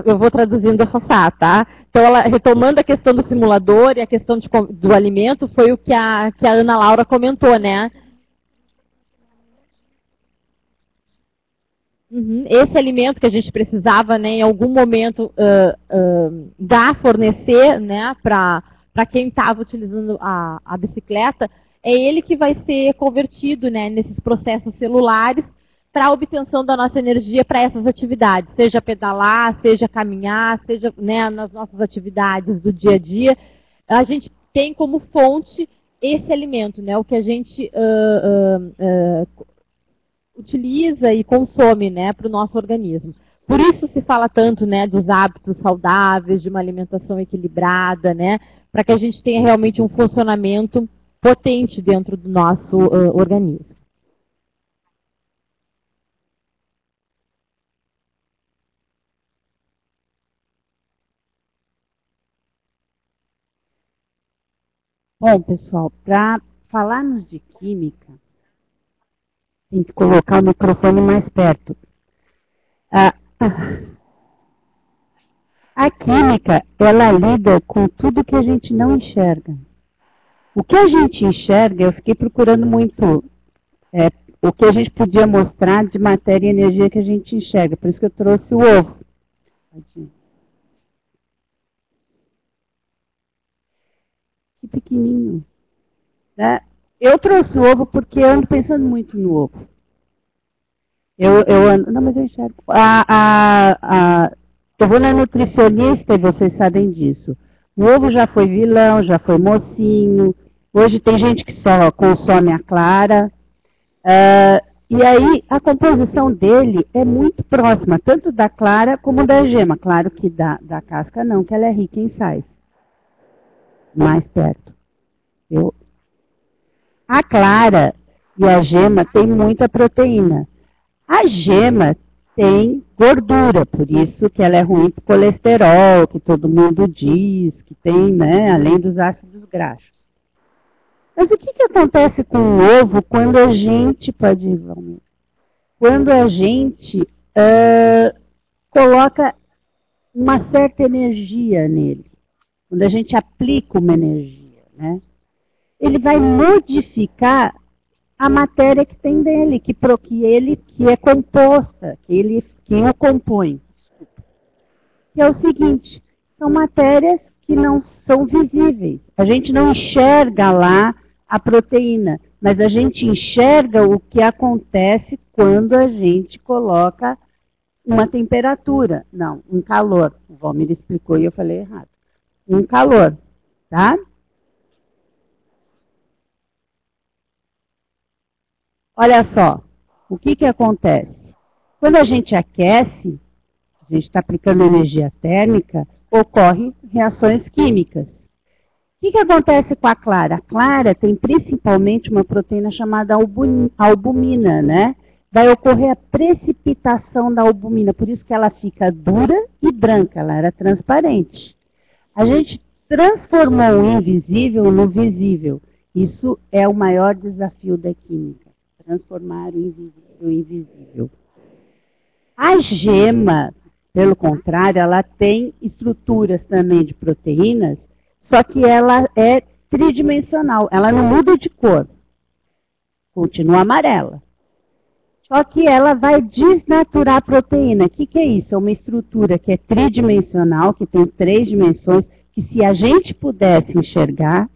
Eu vou traduzindo a Fafá, tá? Então, ela, retomando a questão do simulador e a questão do alimento, foi o que a Ana Laura comentou, né? Esse alimento que a gente precisava, né, em algum momento fornecer, né, para quem estava utilizando a bicicleta, é ele que vai ser convertido, né, nesses processos celulares para a obtenção da nossa energia para essas atividades, seja pedalar, seja caminhar, seja, né, nas nossas atividades do dia a dia, a gente tem como fonte esse alimento, né, o que a gente utiliza e consome, né, para o nosso organismo. Por isso se fala tanto, né, dos hábitos saudáveis, de uma alimentação equilibrada, né, para que a gente tenha realmente um funcionamento potente dentro do nosso organismo. Bom, pessoal, para falarmos de química, tem que colocar o microfone mais perto. A química, ela lida com tudo que a gente não enxerga. O que a gente enxerga, eu fiquei procurando muito o que a gente podia mostrar de matéria e energia que a gente enxerga. Por isso que eu trouxe o ovo. Que pequenininho. Né? Eu trouxe o ovo porque eu ando pensando muito no ovo. Eu ando... Não, mas eu enxergo. Eu vou na nutricionista e vocês sabem disso. O ovo já foi vilão, já foi mocinho. Hoje tem gente que só consome a clara. E aí a composição dele é muito próxima, tanto da clara como da gema. Claro que da casca não, que ela é rica em sais. Mais perto. A clara e a gema tem muita proteína. A gema tem gordura, por isso que ela é ruim para o colesterol, que todo mundo diz que tem, né, além dos ácidos graxos. Mas o que acontece com o ovo quando a gente, quando a gente coloca uma certa energia nele? Quando a gente aplica uma energia, né? Ele vai modificar a matéria que tem dele, que é composta, quem o compõe. Que é o seguinte, são matérias que não são visíveis. A gente não enxerga lá a proteína, mas a gente enxerga o que acontece quando a gente coloca uma temperatura. Não, um calor. O Valmir explicou e eu falei errado. Um calor, tá? Olha só, o que acontece? Quando a gente aquece, a gente está aplicando energia térmica, ocorrem reações químicas. O que acontece com a clara? A clara tem principalmente uma proteína chamada albumina, né? Vai ocorrer a precipitação da albumina, por isso que ela fica dura e branca, ela era transparente. A gente transformou o invisível no visível. Isso é o maior desafio da química, transformar o invisível em visível. A gema, pelo contrário, ela tem estruturas também de proteínas, só que ela é tridimensional, ela não muda de cor, continua amarela. Só que ela vai desnaturar a proteína. O que é isso? É uma estrutura que é tridimensional, que tem 3 dimensões, que se a gente pudesse enxergar,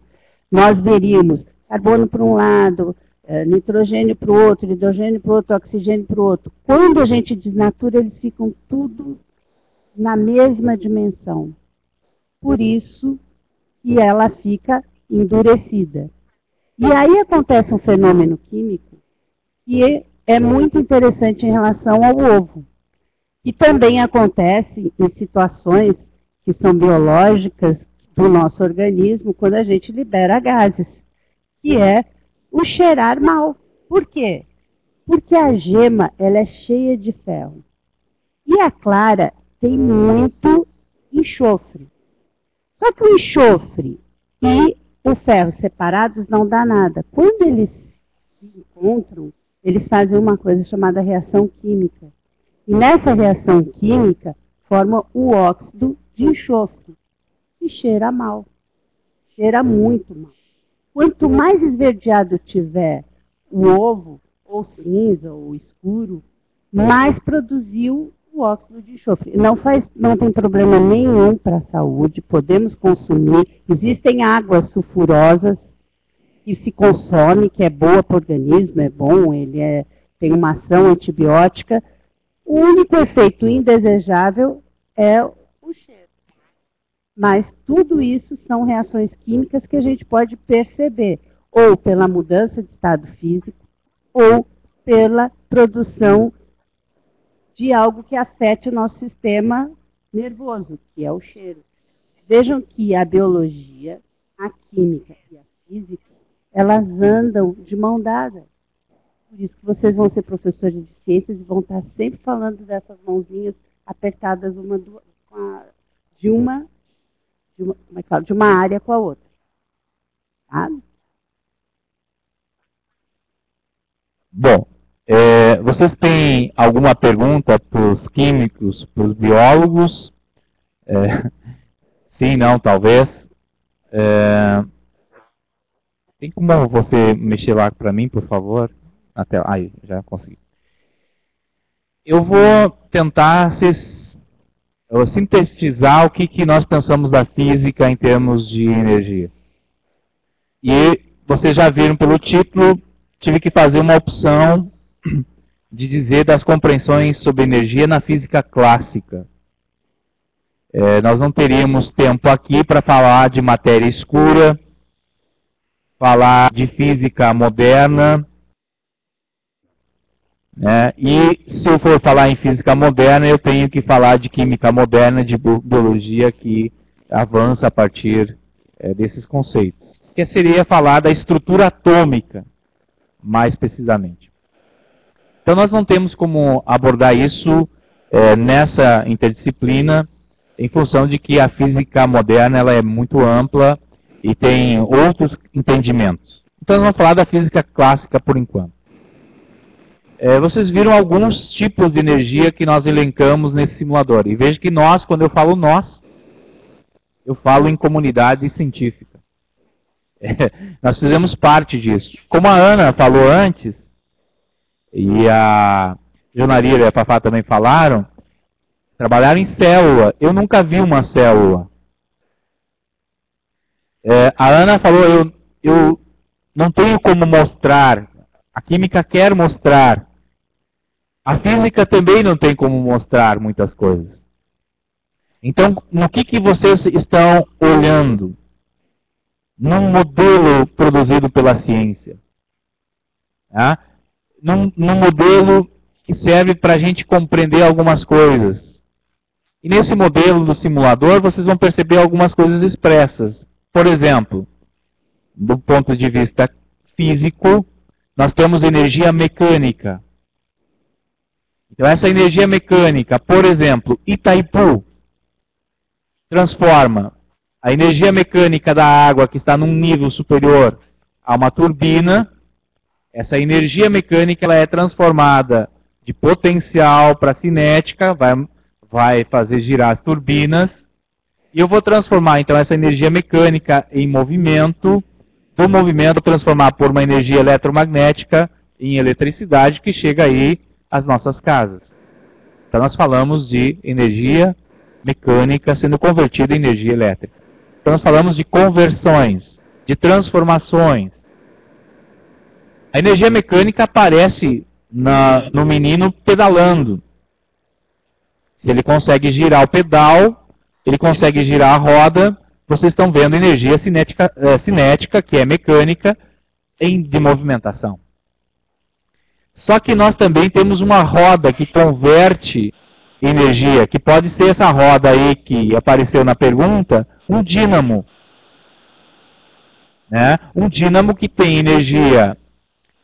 nós veríamos carbono para um lado, nitrogênio para o outro, hidrogênio para o outro, oxigênio para o outro. Quando a gente desnatura, eles ficam tudo na mesma dimensão. Por isso que ela fica endurecida. E aí acontece um fenômeno químico que é muito interessante em relação ao ovo. E também acontece em situações que são biológicas do nosso organismo, quando a gente libera gases, que é o cheirar mal. Por quê? Porque a gema ela é cheia de ferro. E a clara tem muito enxofre. Só que o enxofre e o ferro separados não dá nada. Quando eles se encontram, eles fazem uma coisa chamada reação química. E nessa reação química, forma o óxido de enxofre, que cheira mal. Cheira muito mal. Quanto mais esverdeado tiver o ovo, ou cinza, ou escuro, mais produziu o óxido de enxofre. Não tem problema nenhum para a saúde, podemos consumir. Existem águas sulfurosas que se consome, que é boa para o organismo, é bom, tem uma ação antibiótica. O único efeito indesejável é o cheiro. Mas tudo isso são reações químicas que a gente pode perceber, ou pela mudança de estado físico, ou pela produção de algo que afete o nosso sistema nervoso, que é o cheiro. Vejam que a biologia, a química e a física, elas andam de mão dada. Por isso que vocês vão ser professores de ciências e vão estar sempre falando dessas mãozinhas apertadas de uma área com a outra. Tá? Bom, vocês têm alguma pergunta para os químicos, para os biólogos? Sim, não, talvez. Tem como você mexer lá para mim, por favor? Na tela. Aí, já consegui. Eu vou tentar sintetizar o que nós pensamos da física em termos de energia. E vocês já viram pelo título, tive que fazer uma opção de dizer das compreensões sobre energia na física clássica. Nós não teríamos tempo aqui para falar de matéria escura, falar de física moderna, né? E se eu for falar em física moderna, eu tenho que falar de química moderna, de biologia que avança a partir desses conceitos. Que seria falar da estrutura atômica, mais precisamente. Então nós não temos como abordar isso nessa interdisciplina, em função de que a física moderna ela é muito ampla e tem outros entendimentos. Então nós vamos falar da física clássica por enquanto. Vocês viram alguns tipos de energia que nós elencamos nesse simulador. E veja que nós, quando eu falo nós, eu falo em comunidade científica. Nós fizemos parte disso. Como a Ana falou antes, e a Jonalira e a Fafá também falaram, trabalharam em célula. Eu nunca vi uma célula. A Ana falou, eu não tenho como mostrar. A química quer mostrar. A física também não tem como mostrar muitas coisas. Então, no que vocês estão olhando? Num modelo produzido pela ciência. Tá? Num modelo que serve para a gente compreender algumas coisas. E nesse modelo do simulador, vocês vão perceber algumas coisas expressas. Por exemplo, do ponto de vista físico, nós temos energia mecânica. Então, essa energia mecânica, por exemplo, Itaipu, transforma a energia mecânica da água que está num nível superior a uma turbina. Essa energia mecânica ela é transformada de potencial para cinética, vai fazer girar as turbinas. E eu vou transformar, então, essa energia mecânica em movimento. Do movimento, transformar por uma energia eletromagnética em eletricidade que chega aí às nossas casas. Então, nós falamos de energia mecânica sendo convertida em energia elétrica. Então, nós falamos de conversões, de transformações. A energia mecânica aparece no menino pedalando. Se ele consegue girar o pedal, ele consegue girar a roda, vocês estão vendo energia cinética, que é mecânica, de movimentação. Só que nós também temos uma roda que converte energia, que pode ser essa roda aí que apareceu na pergunta, um dínamo. Né? Um dínamo que tem energia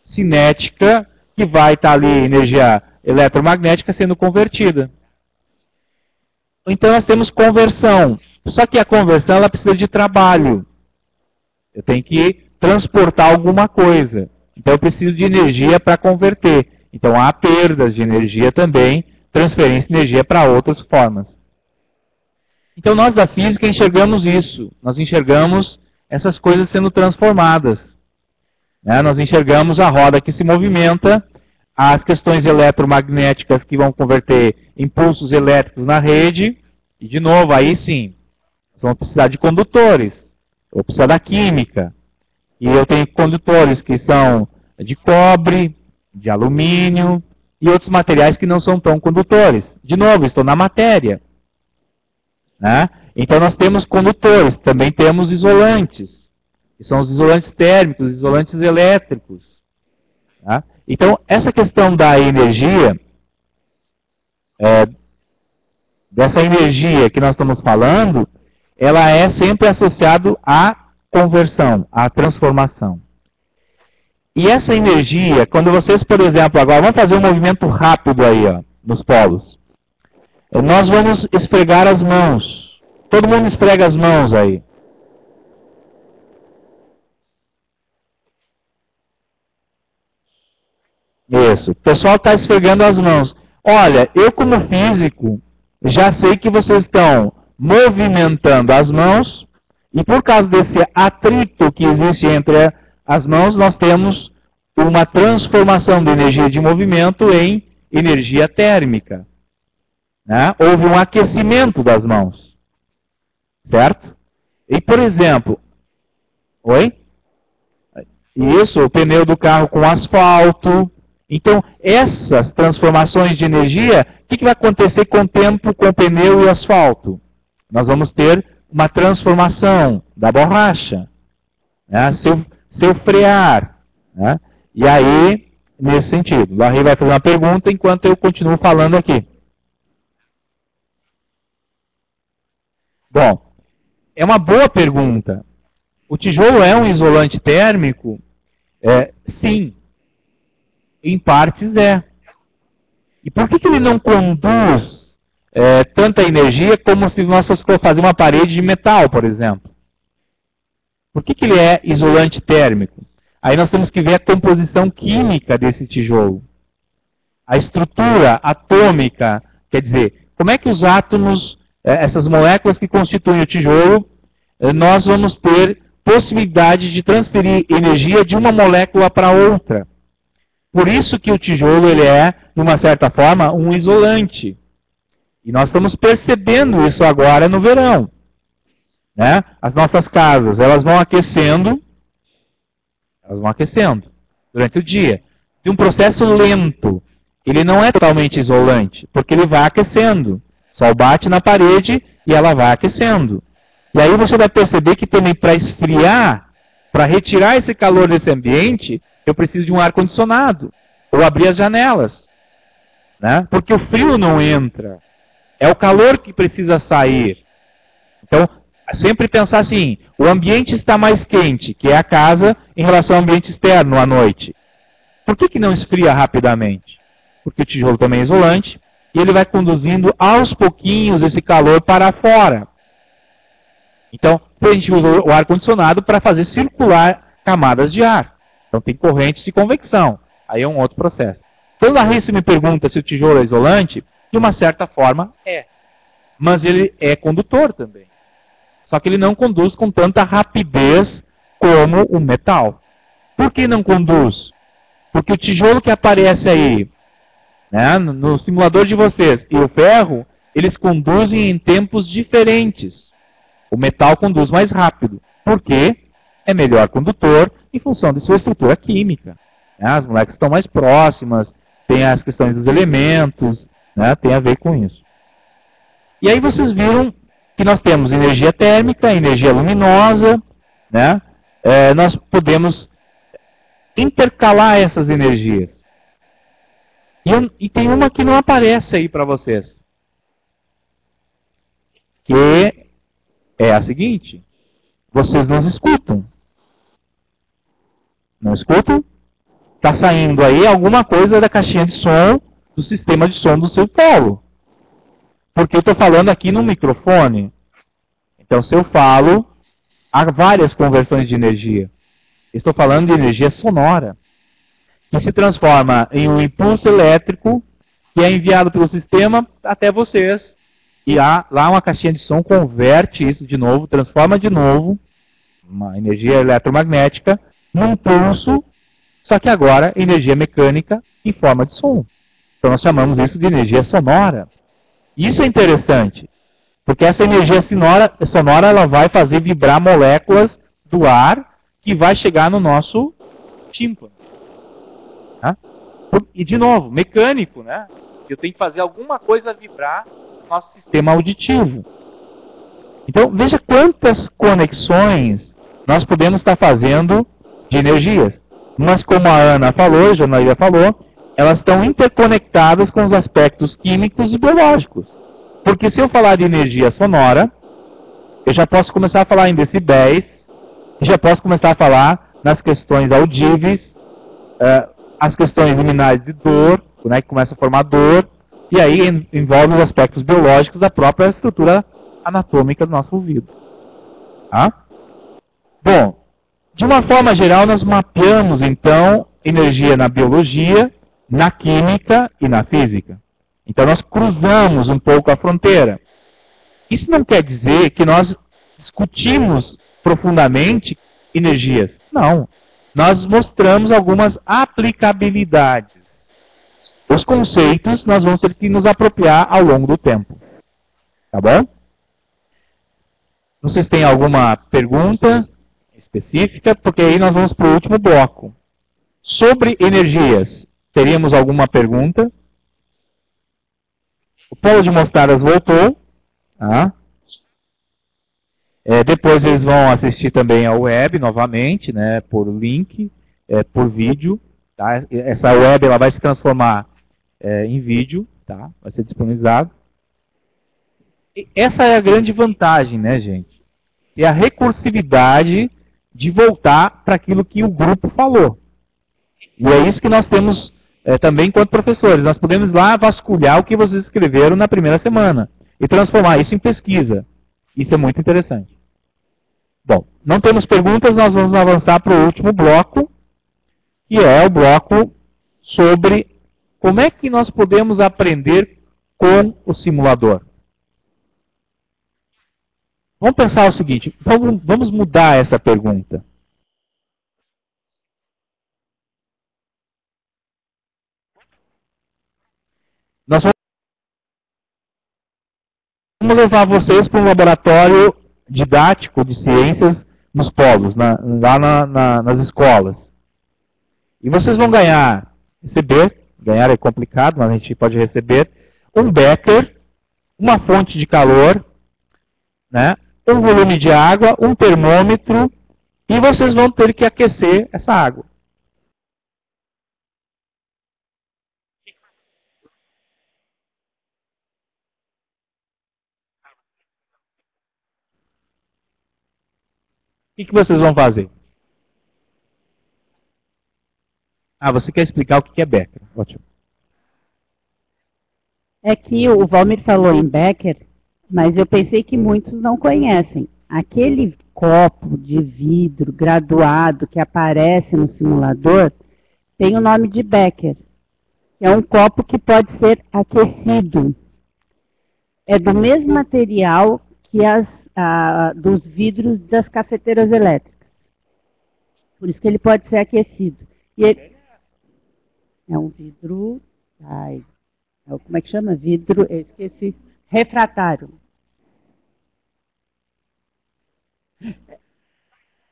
cinética, que vai estar ali, energia eletromagnética sendo convertida. Então nós temos conversão. Só que a conversão ela precisa de trabalho. Eu tenho que transportar alguma coisa. Então eu preciso de energia para converter. Então há perdas de energia também, transferência de energia para outras formas. Então nós da física enxergamos isso. Nós enxergamos essas coisas sendo transformadas. Né? Nós enxergamos a roda que se movimenta, as questões eletromagnéticas que vão converter impulsos elétricos na rede. E de novo, aí sim, nós vamos precisar de condutores. Eu vou precisar da química. E eu tenho condutores que são de cobre, de alumínio e outros materiais que não são tão condutores. De novo, estão na matéria. Né? Então nós temos condutores, também temos isolantes. Que são os isolantes térmicos, isolantes elétricos. Tá? Então essa questão da energia, dessa energia que nós estamos falando, ela é sempre associada à conversão, à transformação. E essa energia, quando vocês, por exemplo, agora vamos fazer um movimento rápido aí, ó, nos polos. Nós vamos esfregar as mãos. Todo mundo esfrega as mãos aí. Isso. O pessoal está esfregando as mãos. Olha, eu como físico, já sei que vocês estão movimentando as mãos, e por causa desse atrito que existe entre as mãos, nós temos uma transformação de energia de movimento em energia térmica. Né? Houve um aquecimento das mãos. Certo? E, por exemplo, oi? Isso, o pneu do carro com asfalto. Então, essas transformações de energia, o que vai acontecer com o tempo com o pneu e o asfalto? Nós vamos ter uma transformação da borracha. Né? Se eu frear. Né? E aí, nesse sentido. O Larry vai fazer uma pergunta enquanto eu continuo falando aqui. Bom, é uma boa pergunta. O tijolo é um isolante térmico? Sim. Em partes é. E por que ele não conduz tanta energia como se nós fôssemos fazer uma parede de metal, por exemplo? Por que ele é isolante térmico? Aí nós temos que ver a composição química desse tijolo. A estrutura atômica, quer dizer, como é que os átomos, essas moléculas que constituem o tijolo, nós vamos ter possibilidade de transferir energia de uma molécula para outra. Por isso que o tijolo ele é, de uma certa forma, um isolante. E nós estamos percebendo isso agora no verão. Né? As nossas casas, elas vão aquecendo, Elas vão aquecendo durante o dia. Tem um processo lento. Ele não é totalmente isolante, porque ele vai aquecendo. O sol bate na parede e ela vai aquecendo. E aí você vai perceber que também para esfriar, para retirar esse calor desse ambiente, eu preciso de um ar-condicionado. Ou abrir as janelas. Né? Porque o frio não entra. É o calor que precisa sair. Então, sempre pensar assim, o ambiente está mais quente, que é a casa, em relação ao ambiente externo à noite. Por que não esfria rapidamente? Porque o tijolo também é isolante, e ele vai conduzindo aos pouquinhos esse calor para fora. Então, a gente usa o ar-condicionado para fazer circular camadas de ar. Então tem correntes de convecção. Aí é um outro processo. Quando a Risse me pergunta se o tijolo é isolante, de uma certa forma é. Mas ele é condutor também. Só que ele não conduz com tanta rapidez como o metal. Por que não conduz? Porque o tijolo que aparece aí, né, no simulador de vocês, e o ferro, eles conduzem em tempos diferentes. O metal conduz mais rápido. Por quê? É melhor condutor em função de sua estrutura química. Né? As moléculas estão mais próximas, tem as questões dos elementos, né? Tem a ver com isso. E aí vocês viram que nós temos energia térmica, energia luminosa, né? Nós podemos intercalar essas energias. E tem uma que não aparece aí para vocês, que é a seguinte: vocês nos escutam. Não escutam? Está saindo aí alguma coisa da caixinha de som, do sistema de som do seu polo. Porque eu estou falando aqui no microfone. Então, se eu falo, há várias conversões de energia. Estou falando de energia sonora, que se transforma em um impulso elétrico que é enviado pelo sistema até vocês. E lá uma caixinha de som converte isso de novo, transforma de novo uma energia eletromagnética num pulso, só que agora energia mecânica em forma de som. Então nós chamamos isso de energia sonora. Isso é interessante, porque essa energia sonora ela vai fazer vibrar moléculas do ar que vai chegar no nosso tímpano. Tá? E de novo, mecânico, né? Eu tenho que fazer alguma coisa vibrar no nosso sistema auditivo. Então veja quantas conexões nós podemos estar fazendo de energias. Mas como a Ana falou, a Janaína falou, elas estão interconectadas com os aspectos químicos e biológicos. Porque se eu falar de energia sonora, eu já posso começar a falar em decibéis, já posso começar a falar nas questões audíveis, as questões luminares de dor, né, que começa a formar dor, e aí envolve os aspectos biológicos da própria estrutura anatômica do nosso ouvido. Tá? Bom, de uma forma geral, nós mapeamos, então, energia na biologia, na química e na física. Então, nós cruzamos um pouco a fronteira. Isso não quer dizer que nós discutimos profundamente energias. Não. Nós mostramos algumas aplicabilidades. Os conceitos nós vamos ter que nos apropriar ao longo do tempo. Tá bom? Vocês têm alguma pergunta específica? Porque aí nós vamos para o último bloco. Sobre energias, teríamos alguma pergunta? O polo de mostardas voltou. Tá? Depois eles vão assistir também a web novamente, né, por link, por vídeo. Tá? Essa web ela vai se transformar em vídeo, tá? Vai ser disponibilizado. E essa é a grande vantagem, né, gente? É a recursividade de voltar para aquilo que o grupo falou. E é isso que nós temos também enquanto professores. Nós podemos lá vasculhar o que vocês escreveram na primeira semana e transformar isso em pesquisa. Isso é muito interessante. Bom, não temos perguntas, nós vamos avançar para o último bloco, que é o bloco sobre como é que nós podemos aprender com o simulador. Vamos pensar o seguinte, vamos mudar essa pergunta. Nós vamos levar vocês para um laboratório didático de ciências nos polos, lá nas escolas. E vocês vão receber, ganhar é complicado, mas a gente pode receber, um becker, uma fonte de calor, né, um volume de água, um termômetro, e vocês vão ter que aquecer essa água. O que vocês vão fazer? Ah, você quer explicar o que é becker? Ótimo. É que o Valmir falou em becker, mas eu pensei que muitos não conhecem. Aquele copo de vidro graduado que aparece no simulador tem o nome de becker. É um copo que pode ser aquecido. É do mesmo material que dos vidros das cafeteiras elétricas. Por isso que ele pode ser aquecido. E ele é um vidro... como é que chama? Vidro, eu esqueci. Refratário.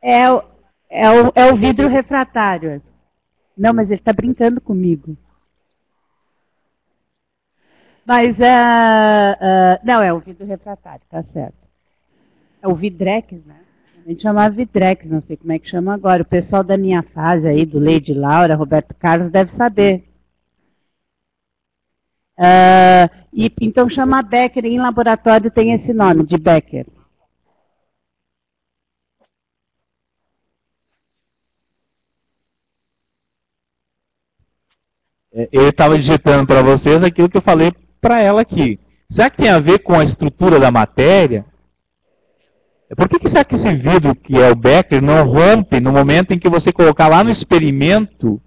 É o vidro refratário. Não, mas ele está brincando comigo. Mas, não, é o vidro refratário, tá certo. É o Vidrex, né? A gente chamava Vidrex, não sei como é que chama agora. O pessoal da minha fase aí, do Lady Laura, Roberto Carlos, deve saber. Então chama becker, em laboratório tem esse nome, de becker. Eu estava digitando para vocês aquilo que eu falei para ela aqui. Será que tem a ver com a estrutura da matéria? Por que será que esse vidro, que é o becker, não rompe no momento em que você colocar lá no experimento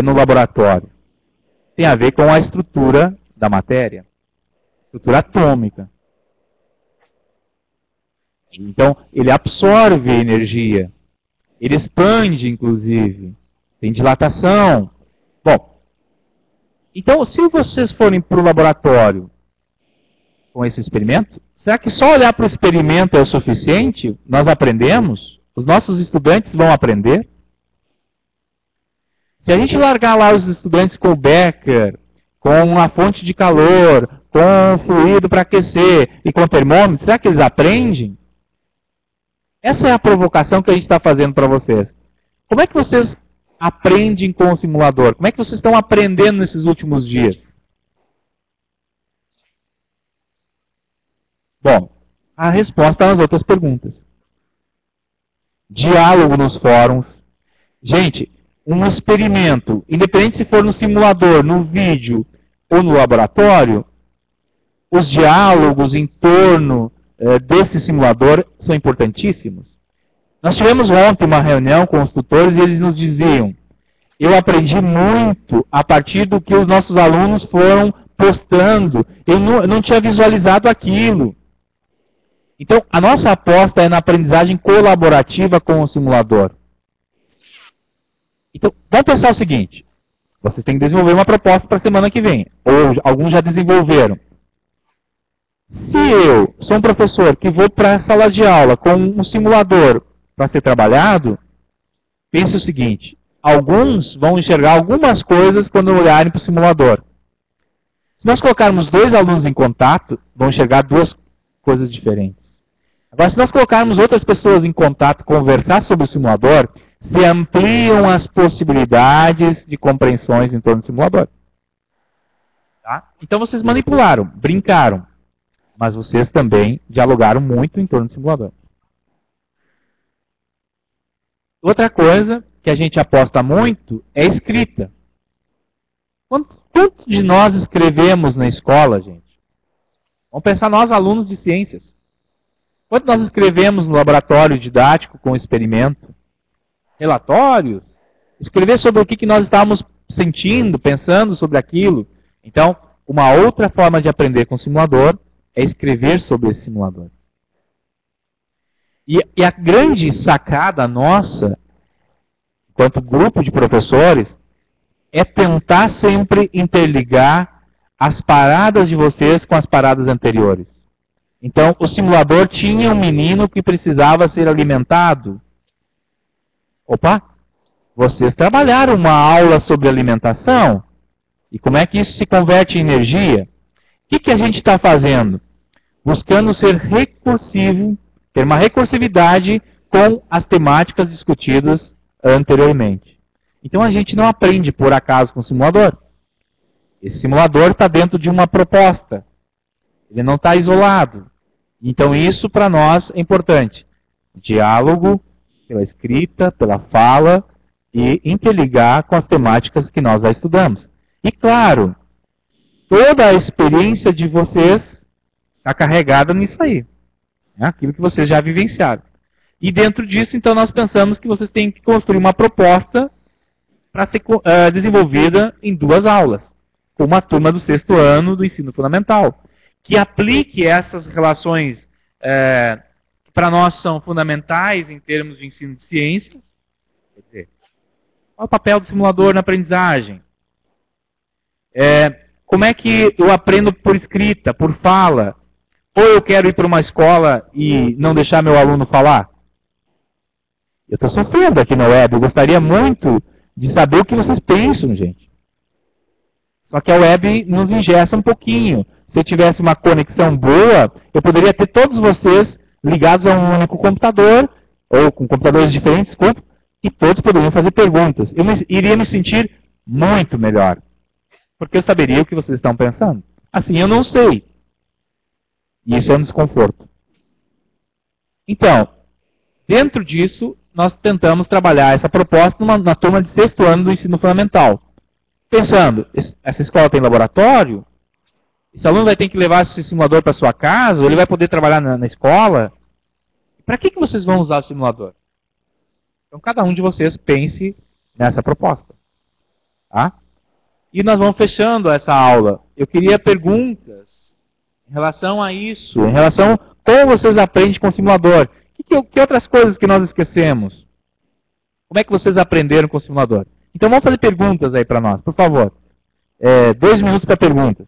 no laboratório? Tem a ver com a estrutura da matéria, estrutura atômica. Então, ele absorve energia, ele expande, inclusive, tem dilatação. Bom, então, se vocês forem para o laboratório com esse experimento, será que só olhar para o experimento é o suficiente? Nós aprendemos? Os nossos estudantes vão aprender? Se a gente largar lá os estudantes com o becker, com a fonte de calor, com o fluido para aquecer e com o termômetro, será que eles aprendem? Essa é a provocação que a gente está fazendo para vocês. Como é que vocês aprendem com o simulador? Como é que vocês estão aprendendo nesses últimos dias? Bom, a resposta está nas outras perguntas. Diálogo nos fóruns. Gente, um experimento, independente se for no simulador, no vídeo ou no laboratório, os diálogos em torno desse simulador são importantíssimos. Nós tivemos ontem uma reunião com os tutores e eles nos diziam: eu aprendi muito a partir do que os nossos alunos foram postando, eu não tinha visualizado aquilo. Então, a nossa aposta é na aprendizagem colaborativa com o simulador. Então, vamos pensar o seguinte: vocês têm que desenvolver uma proposta para a semana que vem, ou alguns já desenvolveram. Se eu sou um professor que vou para a sala de aula com um simulador para ser trabalhado, pense o seguinte: alguns vão enxergar algumas coisas quando olharem para o simulador. Se nós colocarmos dois alunos em contato, vão enxergar duas coisas diferentes. Agora, se nós colocarmos outras pessoas em contato, conversar sobre o simulador, se ampliam as possibilidades de compreensões em torno do simulador. Tá? Então vocês manipularam, brincaram, mas vocês também dialogaram muito em torno do simulador. Outra coisa que a gente aposta muito é escrita. Quanto de nós escrevemos na escola, gente? Vamos pensar nós, alunos de ciências. Quanto nós escrevemos no laboratório didático com experimento? Relatórios? Escrever sobre o que nós estávamos sentindo, pensando sobre aquilo. Então, uma outra forma de aprender com o simulador é escrever sobre esse simulador. E a grande sacada nossa, enquanto grupo de professores, é tentar sempre interligar as paradas de vocês com as paradas anteriores. Então, o simulador tinha um menino que precisava ser alimentado. Opa! Vocês trabalharam uma aula sobre alimentação e como é que isso se converte em energia. O que a gente está fazendo? Buscando ser recursivo, ter uma recursividade com as temáticas discutidas anteriormente. Então a gente não aprende por acaso com o simulador. Esse simulador está dentro de uma proposta. Ele não está isolado. Então isso para nós é importante. Diálogo, pela escrita, pela fala e interligar com as temáticas que nós já estudamos. E claro, toda a experiência de vocês está carregada nisso aí. Né? Aquilo que vocês já vivenciaram. E dentro disso, então, nós pensamos que vocês têm que construir uma proposta para ser desenvolvida em 2 aulas, com uma turma do 6º ano do ensino fundamental, que aplique essas relações que para nós são fundamentais em termos de ensino de ciências. Quer dizer, qual é o papel do simulador na aprendizagem? Como é que eu aprendo por escrita, por fala? Ou eu quero ir para uma escola e não deixar meu aluno falar? Eu estou sofrendo aqui na web, eu gostaria muito de saber o que vocês pensam, gente. Só que a web nos engessa um pouquinho. Se eu tivesse uma conexão boa, eu poderia ter todos vocês ligados a um único computador, ou com computadores diferentes, desculpa, e todos poderiam fazer perguntas. Eu iria me sentir muito melhor. Porque eu saberia o que vocês estão pensando. Assim, eu não sei. E isso é um desconforto. Então, dentro disso, nós tentamos trabalhar essa proposta na turma de 6º ano do ensino fundamental. Pensando, essa escola tem laboratório? Esse aluno vai ter que levar esse simulador para sua casa? Ou ele vai poder trabalhar na escola? Para que vocês vão usar o simulador? Então, cada um de vocês pense nessa proposta. Tá? E nós vamos fechando essa aula. Eu queria perguntas em relação a isso, em relação a como vocês aprendem com o simulador. Que outras coisas que nós esquecemos? Como é que vocês aprenderam com o simulador? Então vamos fazer perguntas aí para nós, por favor. 2 minutos para perguntas.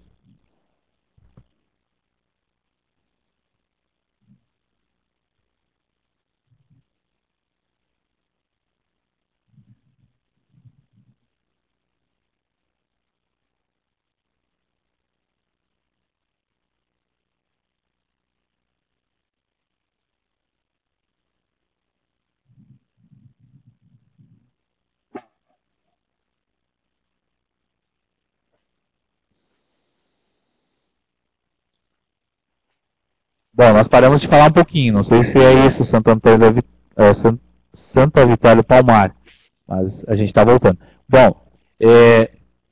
Bom, nós paramos de falar um pouquinho, não sei se é isso, Santa Vitória Palmar, mas a gente está voltando. Bom,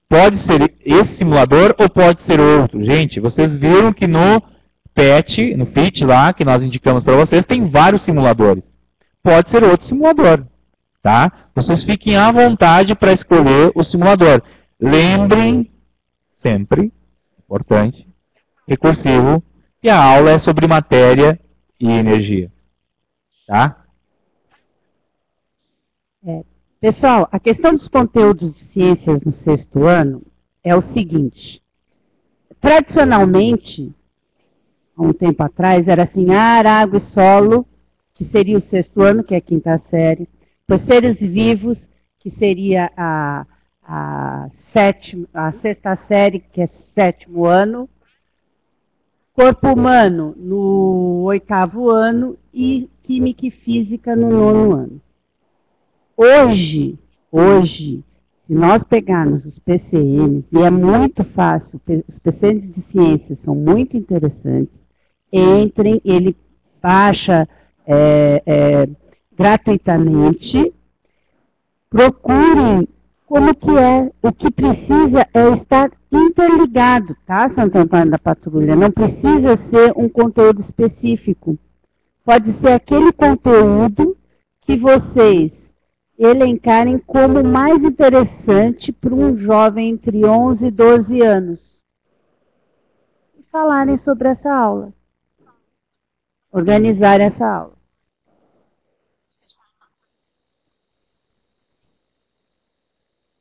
pode ser esse simulador ou pode ser outro. Gente, vocês viram que no FIT lá, que nós indicamos para vocês, tem vários simuladores. Pode ser outro simulador, tá? Vocês fiquem à vontade para escolher o simulador. Lembrem, sempre, importante, recursivo, e a aula é sobre matéria e energia. Tá? Pessoal, a questão dos conteúdos de ciências no 6º ano é o seguinte. Tradicionalmente, há um tempo atrás, era assim, ar, água e solo, que seria o 6º ano, que é a 5ª série. Depois, seres vivos, que seria a 6ª série, que é 7º ano. Corpo humano no 8º ano e química e física no 9º ano. Hoje, se nós pegarmos os PCNs, e é muito fácil, os PCNs de ciências são muito interessantes, entrem, ele baixa gratuitamente, procurem como que é, o que precisa é estar interligado, tá, Santo Antônio da Patrulha? Não precisa ser um conteúdo específico. Pode ser aquele conteúdo que vocês elencarem como mais interessante para um jovem entre 11 e 12 anos. E falarem sobre essa aula. Organizar essa aula.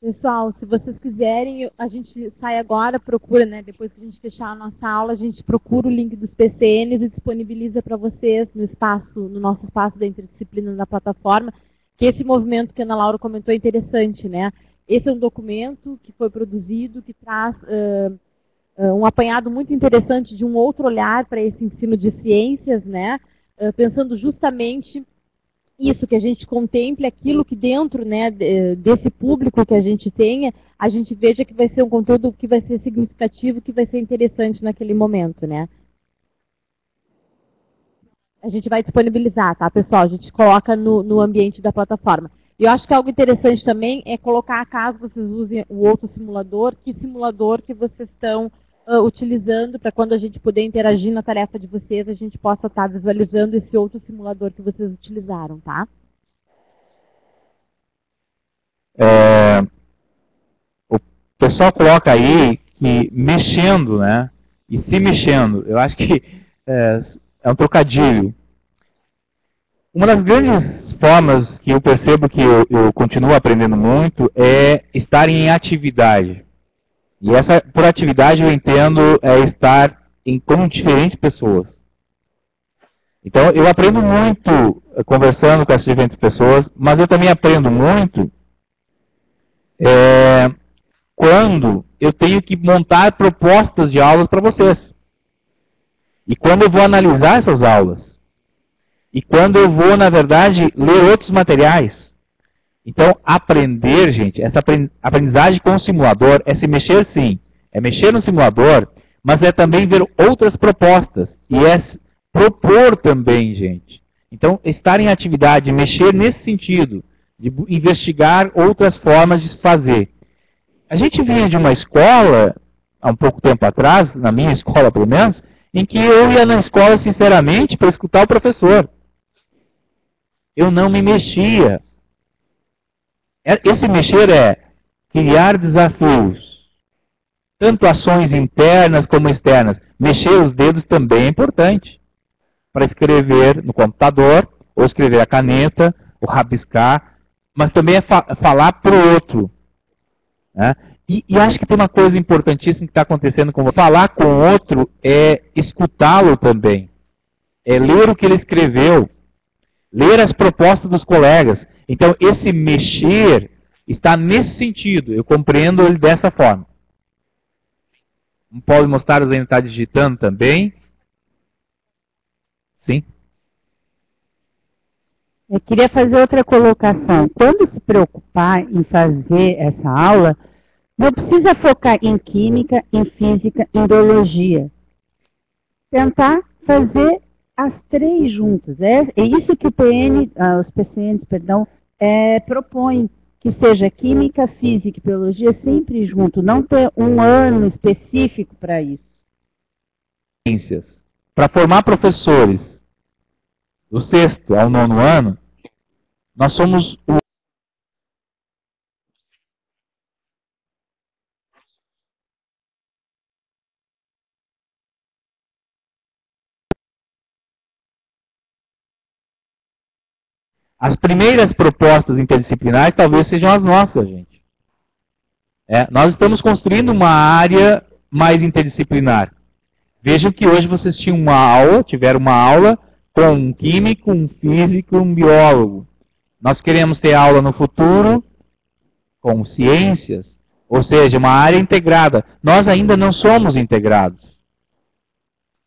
Pessoal, se vocês quiserem, a gente sai agora, procura, né? Depois que a gente fechar a nossa aula, a gente procura o link dos PCNs e disponibiliza para vocês no nosso espaço da interdisciplina da plataforma. que esse movimento que a Ana Laura comentou é interessante, né? Esse é um documento que foi produzido, que traz um apanhado muito interessante de um outro olhar para esse ensino de ciências, né? Pensando justamente isso, que a gente contemple aquilo que dentro, né, desse público que a gente tenha, a gente veja que vai ser um conteúdo que vai ser significativo, que vai ser interessante naquele momento, né? A gente vai disponibilizar, tá, pessoal? A gente coloca no ambiente da plataforma. E eu acho que algo interessante também é colocar, caso vocês usem o outro simulador, que simulador que vocês estão utilizando, para quando a gente puder interagir na tarefa de vocês, a gente possa estar visualizando esse outro simulador que vocês utilizaram, tá? O pessoal coloca aí que mexendo, né? E se mexendo, eu acho que é um trocadilho. Uma das grandes formas que eu percebo que eu continuo aprendendo muito é estar em atividade. E essa, por atividade, eu entendo estar com diferentes pessoas. Então, eu aprendo muito conversando com essas diferentes pessoas, mas eu também aprendo muito quando eu tenho que montar propostas de aulas para vocês. E quando eu vou analisar essas aulas. E quando eu vou, na verdade, ler outros materiais. Então, aprender, gente, essa aprendizagem com o simulador é se mexer, sim. É mexer no simulador, mas é também ver outras propostas. E é propor também, gente. Então, estar em atividade, mexer nesse sentido, de investigar outras formas de se fazer. A gente vinha de uma escola, há um pouco tempo atrás, na minha escola pelo menos, em que eu ia na escola, sinceramente, para escutar o professor. Eu não me mexia. Esse mexer é criar desafios, tanto ações internas como externas. Mexer os dedos também é importante, para escrever no computador, ou escrever a caneta, ou rabiscar, mas também é falar para o outro. Né? E acho que tem uma coisa importantíssima que está acontecendo com você. Falar com o outro é escutá-lo também, é ler o que ele escreveu, ler as propostas dos colegas. Então, esse mexer está nesse sentido. Eu compreendo ele dessa forma. O Paulo Mostardas ainda está digitando também. Sim. Eu queria fazer outra colocação. Quando se preocupar em fazer essa aula, não precisa focar em química, em física, em biologia. Tentar fazer as três juntas. É isso que os PCNs, propõem, que seja química, física e biologia sempre junto, não ter um ano específico para isso. Para formar professores do 6º ao 9º ano, nós somos as primeiras propostas interdisciplinares talvez sejam as nossas, gente. Nós estamos construindo uma área mais interdisciplinar. Vejam que hoje vocês tiveram uma aula com um químico, um físico, um biólogo. Nós queremos ter aula no futuro com ciências, ou seja, uma área integrada. Nós ainda não somos integrados.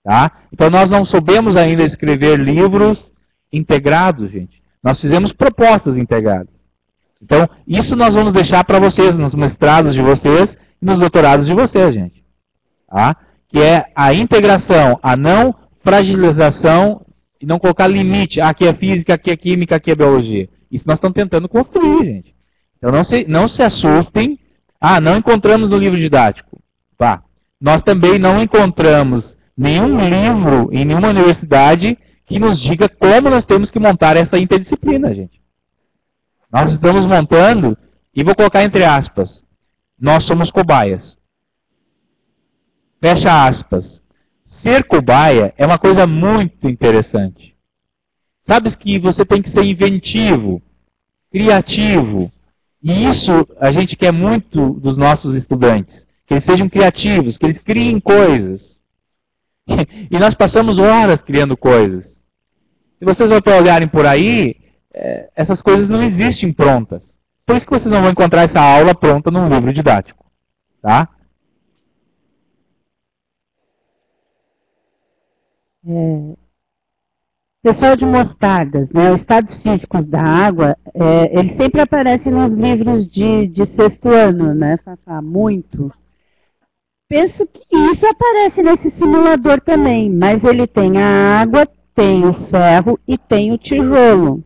Tá? Então nós não soubemos ainda escrever livros integrados, gente. Nós fizemos propostas integradas. Então, isso nós vamos deixar para vocês, nos mestrados de vocês e nos doutorados de vocês, gente. Tá? Que é a integração, a não fragilização e não colocar limite. Aqui é física, aqui é química, aqui é biologia. Isso nós estamos tentando construir, gente. Então, não se assustem. Não encontramos no livro didático. Tá. Nós também não encontramos nenhum livro em nenhuma universidade que nos diga como nós temos que montar essa interdisciplina, gente. Nós estamos montando, e vou colocar entre aspas, nós somos cobaias. Fecha aspas. Ser cobaia é uma coisa muito interessante. Sabes que você tem que ser inventivo, criativo. E isso a gente quer muito dos nossos estudantes. Que eles sejam criativos, que eles criem coisas. E nós passamos horas criando coisas. Se vocês olharem por aí, essas coisas não existem prontas. Por isso que vocês não vão encontrar essa aula pronta num livro didático. Tá? Pessoal de mostardas, né, os estados físicos da água, eles sempre aparecem nos livros de sexto ano, né, Fafá? Muito. Penso que isso aparece nesse simulador também, mas ele tem a água, tem o ferro e tem o tijolo.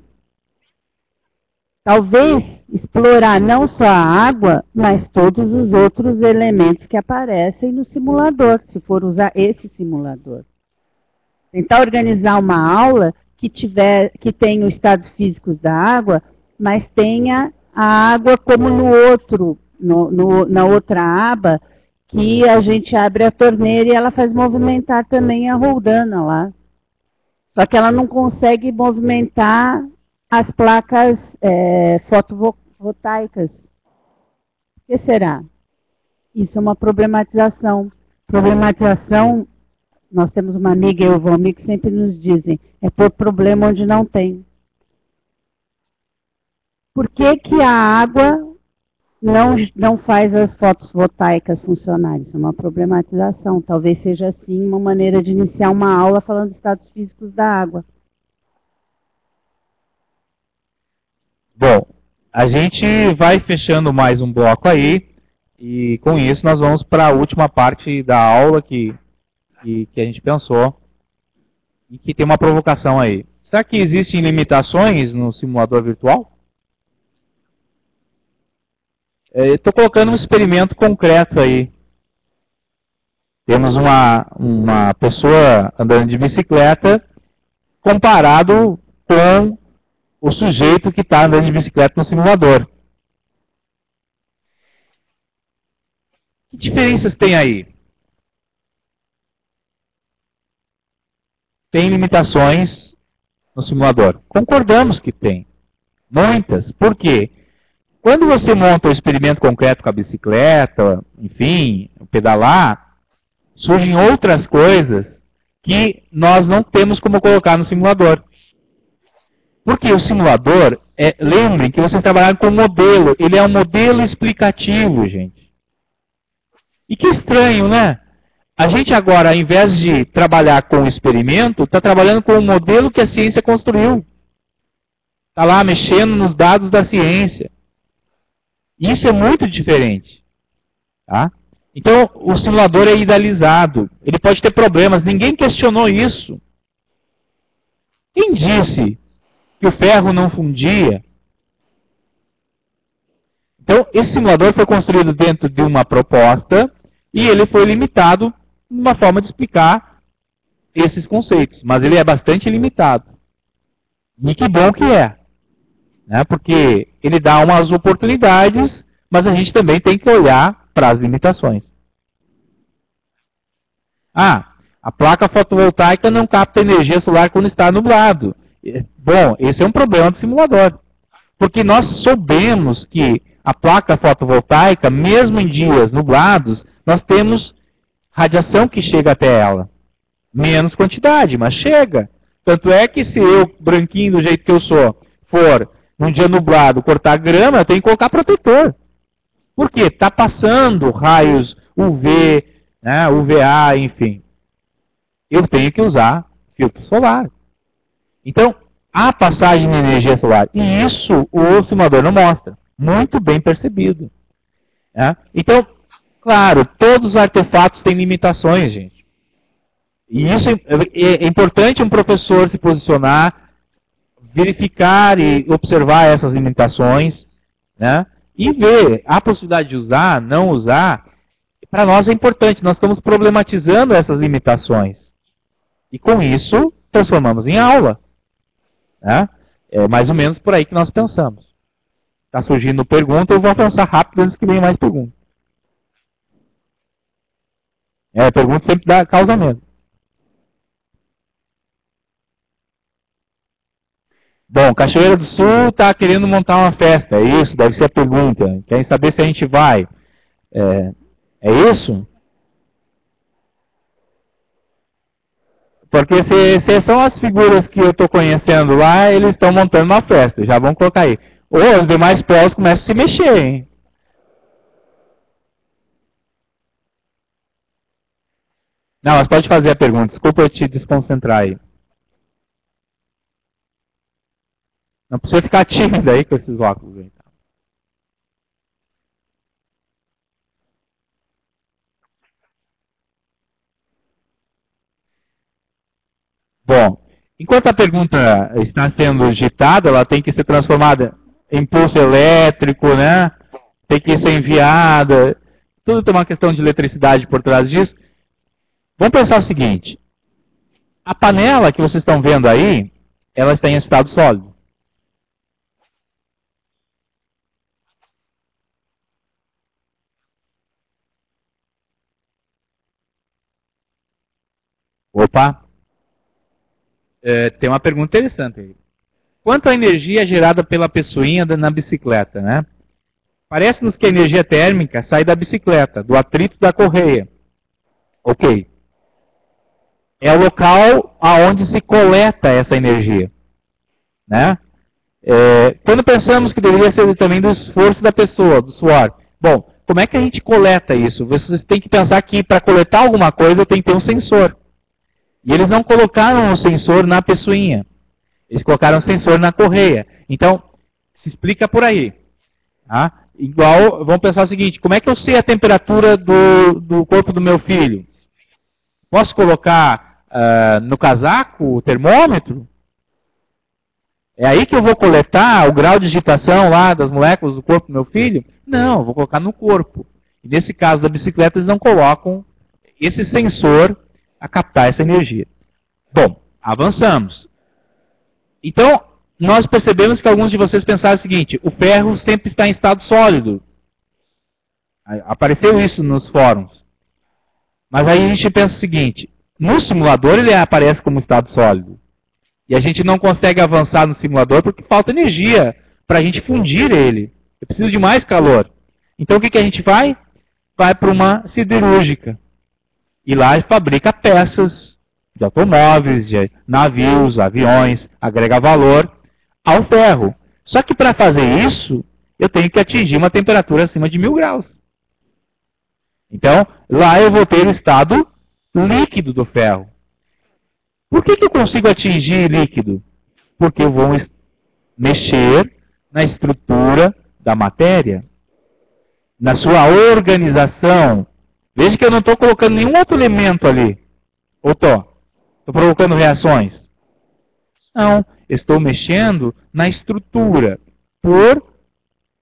Talvez explorar não só a água, mas todos os outros elementos que aparecem no simulador, se for usar esse simulador. Tentar organizar uma aula que tenha os estados físicos da água, mas tenha a água como no outro, na outra aba, que a gente abre a torneira e ela faz movimentar também a roldana lá. Só que ela não consegue movimentar as placas fotovoltaicas. O que será? Isso é uma problematização. Problematização, nós temos uma amiga e o Valmir que sempre nos dizem, é por problema onde não tem. Por que que a água não faz as fotovoltaicas funcionarem? Isso é uma problematização. Talvez seja, assim, uma maneira de iniciar uma aula falando de estados físicos da água. Bom, a gente vai fechando mais um bloco aí, e com isso nós vamos para a última parte da aula que a gente pensou, e que tem uma provocação aí. Será que existem limitações no simulador virtual? Estou colocando um experimento concreto aí. Temos uma pessoa andando de bicicleta comparado com o sujeito que está andando de bicicleta no simulador. Que diferenças tem aí? Tem limitações no simulador. Concordamos que tem. Muitas. Por quê? Quando você monta o experimento concreto com a bicicleta, enfim, pedalar, surgem outras coisas que nós não temos como colocar no simulador. Porque o simulador, lembrem que você trabalha com um modelo, ele é um modelo explicativo, gente. E que estranho, né? A gente agora, ao invés de trabalhar com o experimento, está trabalhando com o modelo que a ciência construiu. Está lá mexendo nos dados da ciência. Isso é muito diferente. Tá? Então, o simulador é idealizado. Ele pode ter problemas. Ninguém questionou isso. Quem disse que o ferro não fundia? Então, esse simulador foi construído dentro de uma proposta e ele foi limitado numa forma de explicar esses conceitos. Mas ele é bastante limitado. E que bom que é. Né? Porque ele dá umas oportunidades, mas a gente também tem que olhar para as limitações. A placa fotovoltaica não capta energia solar quando está nublado. Bom, esse é um problema do simulador. Porque nós soubemos que a placa fotovoltaica, mesmo em dias nublados, nós temos radiação que chega até ela. Menos quantidade, mas chega. Tanto é que se eu, branquinho do jeito que eu sou, for num dia nublado cortar grama, eu tenho que colocar protetor. Por quê? Está passando raios UV, né, UVA, enfim. Eu tenho que usar filtro solar. Então, há passagem de energia solar. E isso o simulador não mostra. Muito bem percebido. Né? Então, claro, todos os artefatos têm limitações, gente. E isso é importante um professor se posicionar, verificar e observar essas limitações, né? E ver a possibilidade de usar, não usar. Para nós é importante, nós estamos problematizando essas limitações. E com isso, transformamos em aula. Né? É mais ou menos por aí que nós pensamos. Está surgindo pergunta, eu vou avançar rápido antes que venha mais pergunta. Pergunta sempre dá causa mesmo. Bom, Cachoeira do Sul está querendo montar uma festa, é isso? Deve ser a pergunta. Querem saber se a gente vai. É isso? Porque se são as figuras que eu estou conhecendo lá, eles estão montando uma festa, já vão colocar aí. Ou os demais polos começam a se mexer, hein? Não, mas pode fazer a pergunta. Desculpa eu te desconcentrar aí. Não precisa ficar tímido aí com esses óculos aí. Bom, enquanto a pergunta está sendo digitada, ela tem que ser transformada em pulso elétrico, né? Tem que ser enviada. Tudo tem uma questão de eletricidade por trás disso. Vamos pensar o seguinte. A panela que vocês estão vendo aí, ela está em estado sólido. Opa! Tem uma pergunta interessante aí. Quanto à energia gerada pela pessoinha na bicicleta, né? Parece-nos que a energia térmica sai da bicicleta, do atrito da correia. Ok. É o local aonde se coleta essa energia, né? Quando pensamos que deveria ser também do esforço da pessoa, do suor. Bom, como é que a gente coleta isso? Vocês têm que pensar que para coletar alguma coisa tem que ter um sensor. E eles não colocaram o sensor na pessoinha. Eles colocaram o sensor na correia. Então, se explica por aí. Tá? Igual, vamos pensar o seguinte, como é que eu sei a temperatura do corpo do meu filho? Posso colocar no casaco o termômetro? É aí que eu vou coletar o grau de agitação lá das moléculas do corpo do meu filho? Não, eu vou colocar no corpo. E nesse caso da bicicleta, eles não colocam esse sensor a captar essa energia. Bom, avançamos. Então, nós percebemos que alguns de vocês pensaram o seguinte, o ferro sempre está em estado sólido. Apareceu isso nos fóruns. Mas aí a gente pensa o seguinte, no simulador ele aparece como estado sólido. E a gente não consegue avançar no simulador porque falta energia para a gente fundir ele. Eu preciso de mais calor. Então o que a gente vai? Vai para uma siderúrgica. E lá fabrica peças de automóveis, de navios, aviões, agrega valor ao ferro. Só que para fazer isso, eu tenho que atingir uma temperatura acima de 1000 graus. Então, lá eu vou ter o estado líquido do ferro. Por que eu consigo atingir líquido? Porque eu vou mexer na estrutura da matéria, na sua organização. Veja que eu não estou colocando nenhum outro elemento ali. Ou estou? Estou provocando reações? Não, estou mexendo na estrutura por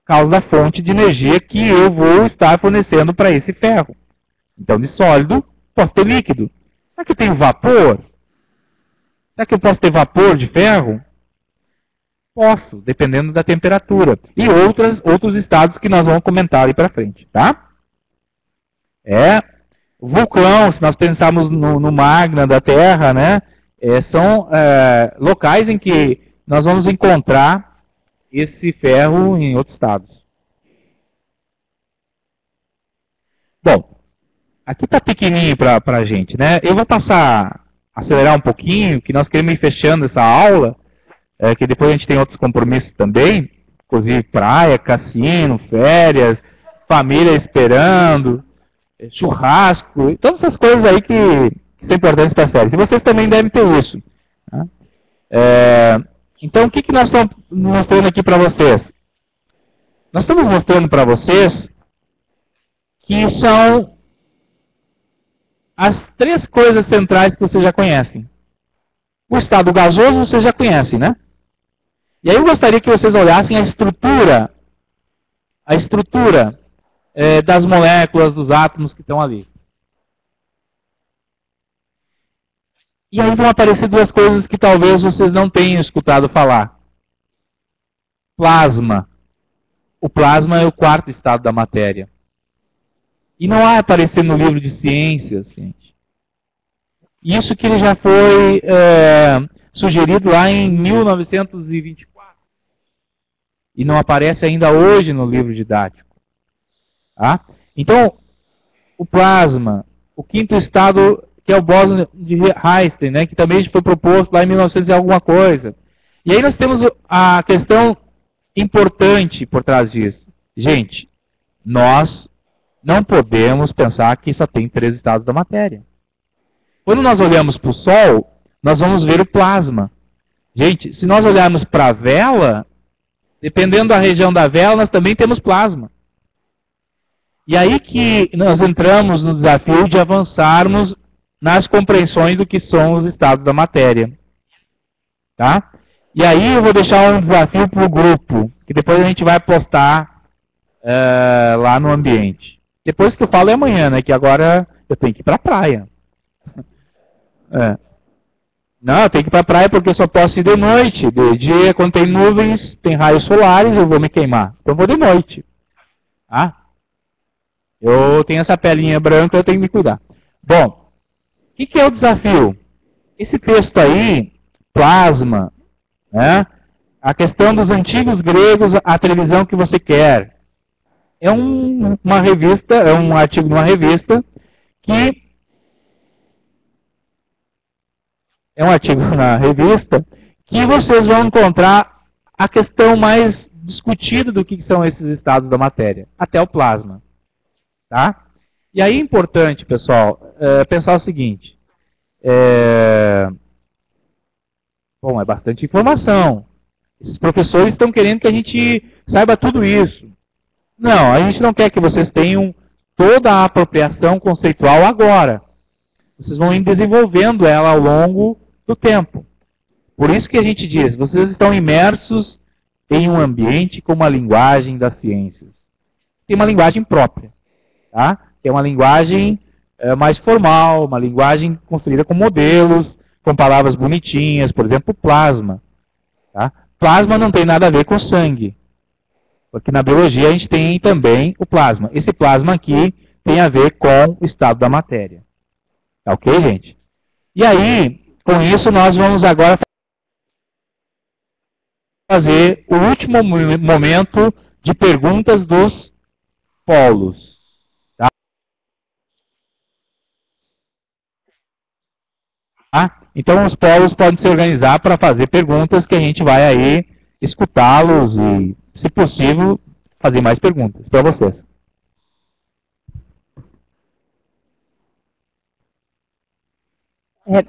causa da fonte de energia que eu vou estar fornecendo para esse ferro. Então, de sólido, posso ter líquido. Será que eu tenho vapor? Será que eu posso ter vapor de ferro? Posso, dependendo da temperatura. E outros estados que nós vamos comentar ali para frente, tá? O vulcão, se nós pensarmos no magma da Terra, né? São locais em que nós vamos encontrar esse ferro em outros estados. Bom, aqui está pequenininho para a gente, né? Eu vou acelerar um pouquinho, que nós queremos ir fechando essa aula, que depois a gente tem outros compromissos também, inclusive praia, cassino, férias, família esperando, churrasco, e todas essas coisas aí que são importantes para a série. E vocês também devem ter isso. Tá? Então, o que nós estamos mostrando aqui para vocês? Nós estamos mostrando para vocês que são as 3 coisas centrais que vocês já conhecem. O estado gasoso vocês já conhecem, né? E aí eu gostaria que vocês olhassem a estrutura das moléculas, dos átomos que estão ali. E aí vão aparecer 2 coisas que talvez vocês não tenham escutado falar. Plasma. O plasma é o 4º estado da matéria. E não vai aparecer no livro de ciências, gente. Isso que ele já foi sugerido lá em 1924. E não aparece ainda hoje no livro didático. Tá? Então, o plasma, o 5º estado que é o bóson de Einstein, né, que também foi proposto lá em 1900 e alguma coisa. E aí nós temos a questão importante por trás disso. Gente, nós não podemos pensar que só tem 3 estados da matéria. Quando nós olhamos para o Sol, nós vamos ver o plasma. Gente, se nós olharmos para a vela, dependendo da região da vela, nós também temos plasma. E aí que nós entramos no desafio de avançarmos nas compreensões do que são os estados da matéria. Tá? E aí eu vou deixar um desafio para o grupo, que depois a gente vai postar lá no ambiente. Depois que eu falo é amanhã, né? Que agora eu tenho que ir para a praia. Não, eu tenho que ir para a praia porque eu só posso ir de noite. De dia, quando tem nuvens, tem raios solares, eu vou me queimar. Então eu vou de noite. Tá? Eu tenho essa pelinha branca, eu tenho que me cuidar. Bom, o que é o desafio? Esse texto aí, plasma, né? A questão dos antigos gregos, a televisão que você quer. É uma revista, é um artigo de uma revista que vocês vão encontrar a questão mais discutida do que são esses estados da matéria, até o plasma. Tá? E aí é importante, pessoal, pensar o seguinte. Bom, é bastante informação. Esses professores estão querendo que a gente saiba tudo isso. Não, a gente não quer que vocês tenham toda a apropriação conceitual agora. Vocês vão ir desenvolvendo ela ao longo do tempo. Por isso que a gente diz, vocês estão imersos em um ambiente com uma linguagem das ciências. Tem uma linguagem própria, tá? Que é uma linguagem mais formal, uma linguagem construída com modelos, com palavras bonitinhas, por exemplo, plasma. Tá? Plasma não tem nada a ver com sangue. Porque na biologia a gente tem também o plasma. Esse plasma aqui tem a ver com o estado da matéria. Tá ok, gente? E aí, com isso, nós vamos agora fazer o último momento de perguntas dos polos. Tá? Então, os polos podem se organizar para fazer perguntas que a gente vai aí escutá-los e, se possível, fazer mais perguntas para vocês.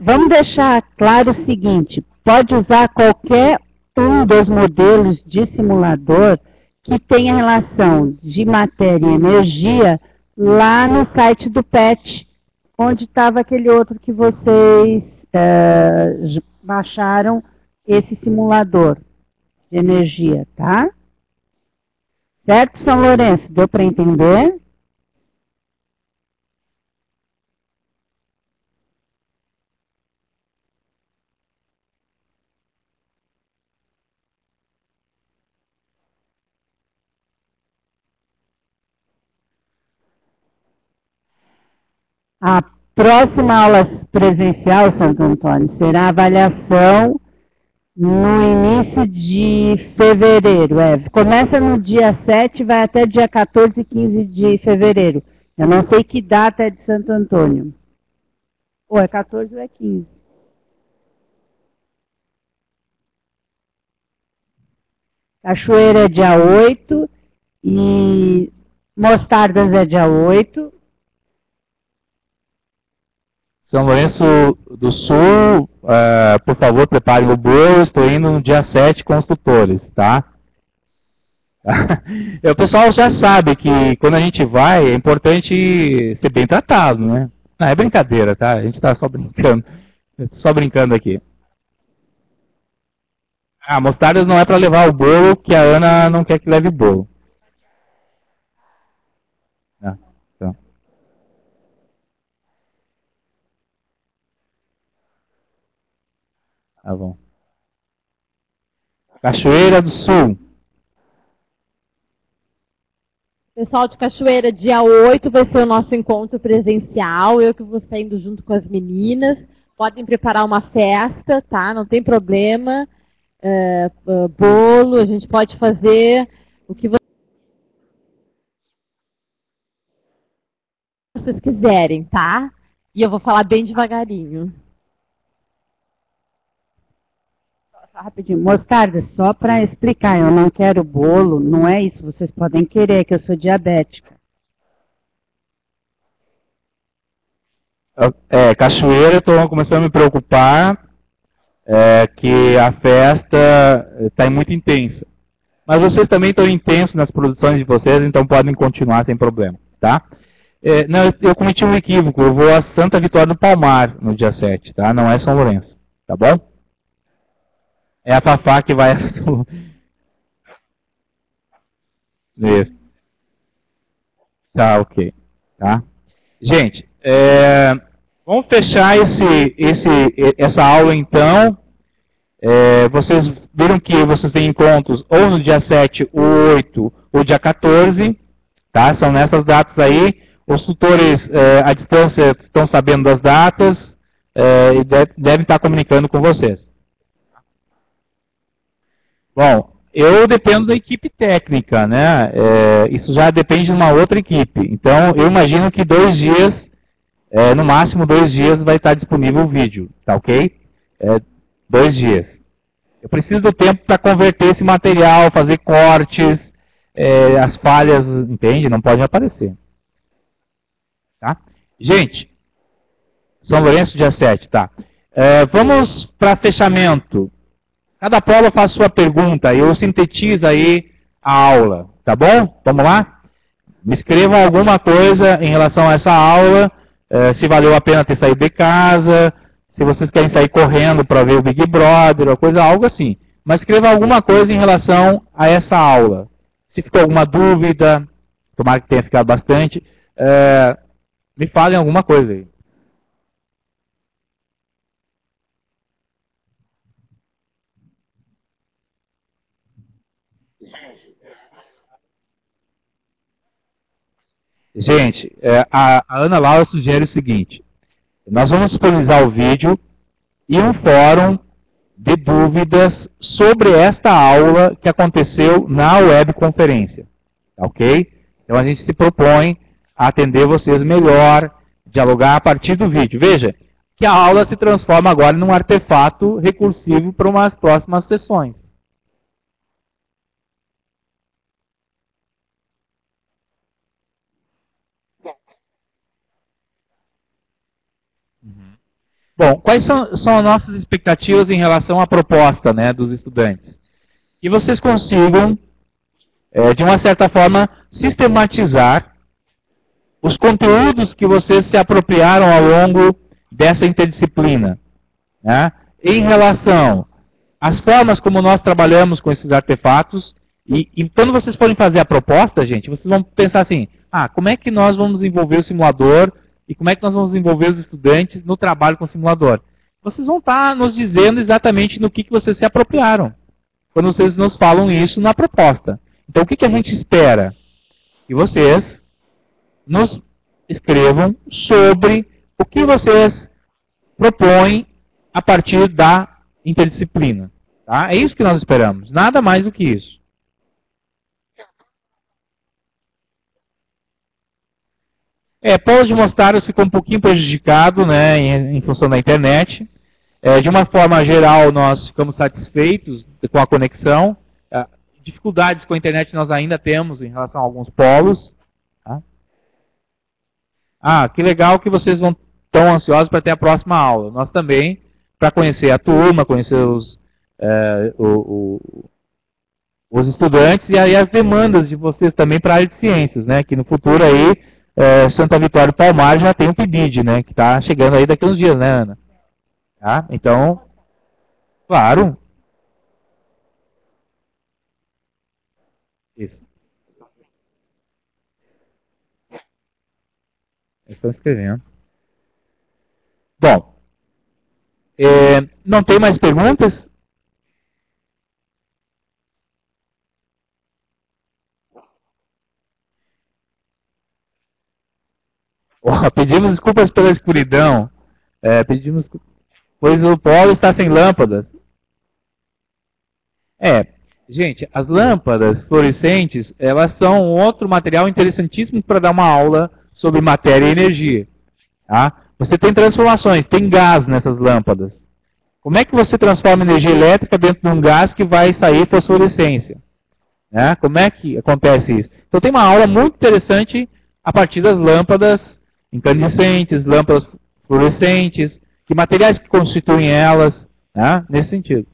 Vamos deixar claro o seguinte, pode usar qualquer um dos modelos de simulador que tenha relação de matéria e energia lá no site do PET, onde estava aquele outro que vocês baixaram, esse simulador de energia, tá? Certo, São Lourenço? Deu para entender? A próxima aula presencial, Santo Antônio, será a avaliação no início de fevereiro. Começa no dia 7 e vai até dia 14 e 15 de fevereiro. Eu não sei que data é de Santo Antônio. Ou é 14 ou é 15. Cachoeira é dia 8 e Mostardas é dia 8. São Lourenço do Sul, por favor, preparem o bolo. Estou indo no dia 7 com os tutores, tá? O pessoal já sabe que quando a gente vai, é importante ser bem tratado, né? Não, é brincadeira, tá? A gente está só brincando. Só brincando aqui. Mostardas não é para levar o bolo, que a Ana não quer que leve o bolo. Então. Tá bom. Cachoeira do Sul. Pessoal de Cachoeira, dia 8 vai ser o nosso encontro presencial. Eu que vou saindo junto com as meninas. Podem preparar uma festa, tá? Não tem problema. Bolo, a gente pode fazer o que vocês quiserem, tá? E eu vou falar bem devagarinho. Só rapidinho. Mostarda, só para explicar, eu não quero bolo, não é isso. Vocês podem querer, que eu sou diabética. Cachoeira, estou começando a me preocupar que a festa está muito intensa. Mas vocês também estão intensos nas produções de vocês, então podem continuar sem problema, tá? Não, eu cometi um equívoco, eu vou a Santa Vitória do Palmar no dia 7, tá? Não é São Lourenço, tá bom? É a Fafá que vai... Isso. Tá, ok. Tá? Gente, vamos fechar essa aula então. Vocês viram que vocês têm encontros ou no dia 7, o 8 ou dia 14, tá? São nessas datas aí. Os tutores à distância estão sabendo das datas e devem estar comunicando com vocês. Bom, eu dependo da equipe técnica, né? Isso já depende de uma outra equipe. Então, eu imagino que 2 dias, no máximo 2 dias, vai estar disponível o vídeo, tá ok? 2 dias. Eu preciso do tempo para converter esse material, fazer cortes, as falhas, entende? Não podem aparecer. Tá? Gente, São Lourenço, dia 7, tá? Vamos para fechamento. Cada polo faz sua pergunta e eu sintetizo aí a aula, tá bom? Vamos lá? Me escrevam alguma coisa em relação a essa aula, se valeu a pena ter saído de casa, se vocês querem sair correndo para ver o Big Brother, ou coisa, algo assim. Mas escreva alguma coisa em relação a essa aula. Se ficou alguma dúvida, tomara que tenha ficado bastante, me falem alguma coisa aí. Gente, a Ana Laura sugere o seguinte: nós vamos disponibilizar o vídeo e um fórum de dúvidas sobre esta aula que aconteceu na webconferência, ok? Então a gente se propõe a atender vocês melhor, dialogar a partir do vídeo. Veja que a aula se transforma agora num artefato recursivo para umas próximas sessões. Bom, quais são as nossas expectativas em relação à proposta, né, dos estudantes? Que vocês consigam, de uma certa forma, sistematizar os conteúdos que vocês se apropriaram ao longo dessa interdisciplina, né, em relação às formas como nós trabalhamos com esses artefatos. E quando vocês forem fazer a proposta, gente, vocês vão pensar assim: como é que nós vamos envolver o simulador e como é que nós vamos envolver os estudantes no trabalho com o simulador? Vocês vão estar nos dizendo exatamente no que vocês se apropriaram, quando vocês nos falam isso na proposta. Então, o que a gente espera? Que vocês nos escrevam sobre o que vocês propõem a partir da interdisciplina. Tá? É isso que nós esperamos, nada mais do que isso. Polo de Mostardas ficou um pouquinho prejudicado, né, em função da internet. De uma forma geral, nós ficamos satisfeitos com a conexão. Dificuldades com a internet nós ainda temos em relação a alguns polos. Tá? Que legal que vocês vão tão ansiosos para ter a próxima aula. Nós também, para conhecer a turma, conhecer os estudantes e aí as demandas de vocês também para a área de ciências, né, que no futuro aí Santa Vitória do Palmar já tem o PIBID, né, que está chegando aí daqui a uns dias, né, Ana? Tá? Então, claro. Isso. Estão escrevendo. Bom, não tem mais perguntas? Pedimos desculpas pela escuridão. Pois o polo está sem lâmpadas. Gente, as lâmpadas fluorescentes, elas são outro material interessantíssimo para dar uma aula sobre matéria e energia. Tá? você tem transformações, tem gás nessas lâmpadas. Como é que você transforma energia elétrica dentro de um gás que vai sair fosforescência? Né? Como é que acontece isso? Então tem uma aula muito interessante a partir das lâmpadas incandescentes, lâmpadas fluorescentes, que materiais que constituem elas, né? Nesse sentido.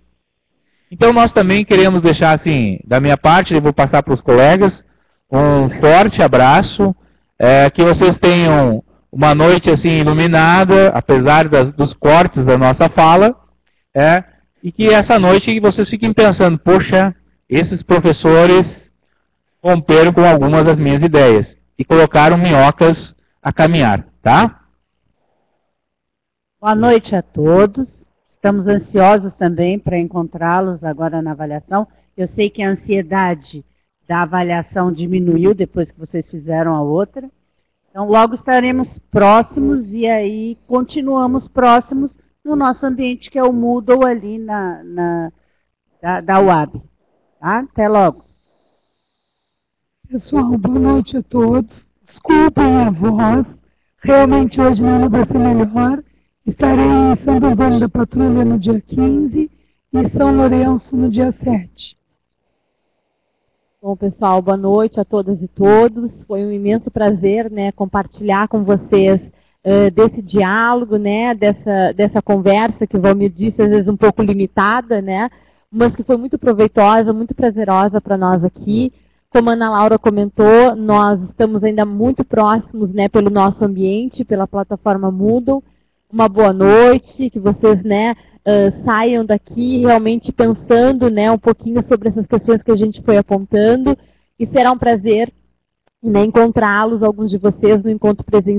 Então nós também queremos deixar assim, da minha parte, eu vou passar para os colegas, um forte abraço, que vocês tenham uma noite assim iluminada, apesar dos cortes da nossa fala, e que essa noite vocês fiquem pensando, poxa, esses professores romperam com algumas das minhas ideias e colocaram minhocas a caminhar, tá? Boa noite a todos. Estamos ansiosos também para encontrá-los agora na avaliação. Eu sei que a ansiedade da avaliação diminuiu depois que vocês fizeram a outra. Então, logo estaremos próximos e aí continuamos próximos no nosso ambiente, que é o Moodle ali da UAB. Tá? Até logo. Pessoal, boa noite a todos. Desculpem a voz. Realmente hoje não vai ser melhor. Estarei em São Giovanni da Patrulha no dia 15 e São Lourenço no dia 7. Bom, pessoal, boa noite a todas e todos. Foi um imenso prazer, né, compartilhar com vocês desse diálogo, né, dessa conversa que o Valmir disse, às vezes um pouco limitada, né, mas que foi muito proveitosa, muito prazerosa para nós aqui. Como a Ana Laura comentou, nós estamos ainda muito próximos, né, pelo nosso ambiente, pela plataforma Moodle. Uma boa noite, que vocês, né, saiam daqui realmente pensando, né, um pouquinho sobre essas questões que a gente foi apontando, e será um prazer, né, encontrá-los, alguns de vocês, no encontro presencial.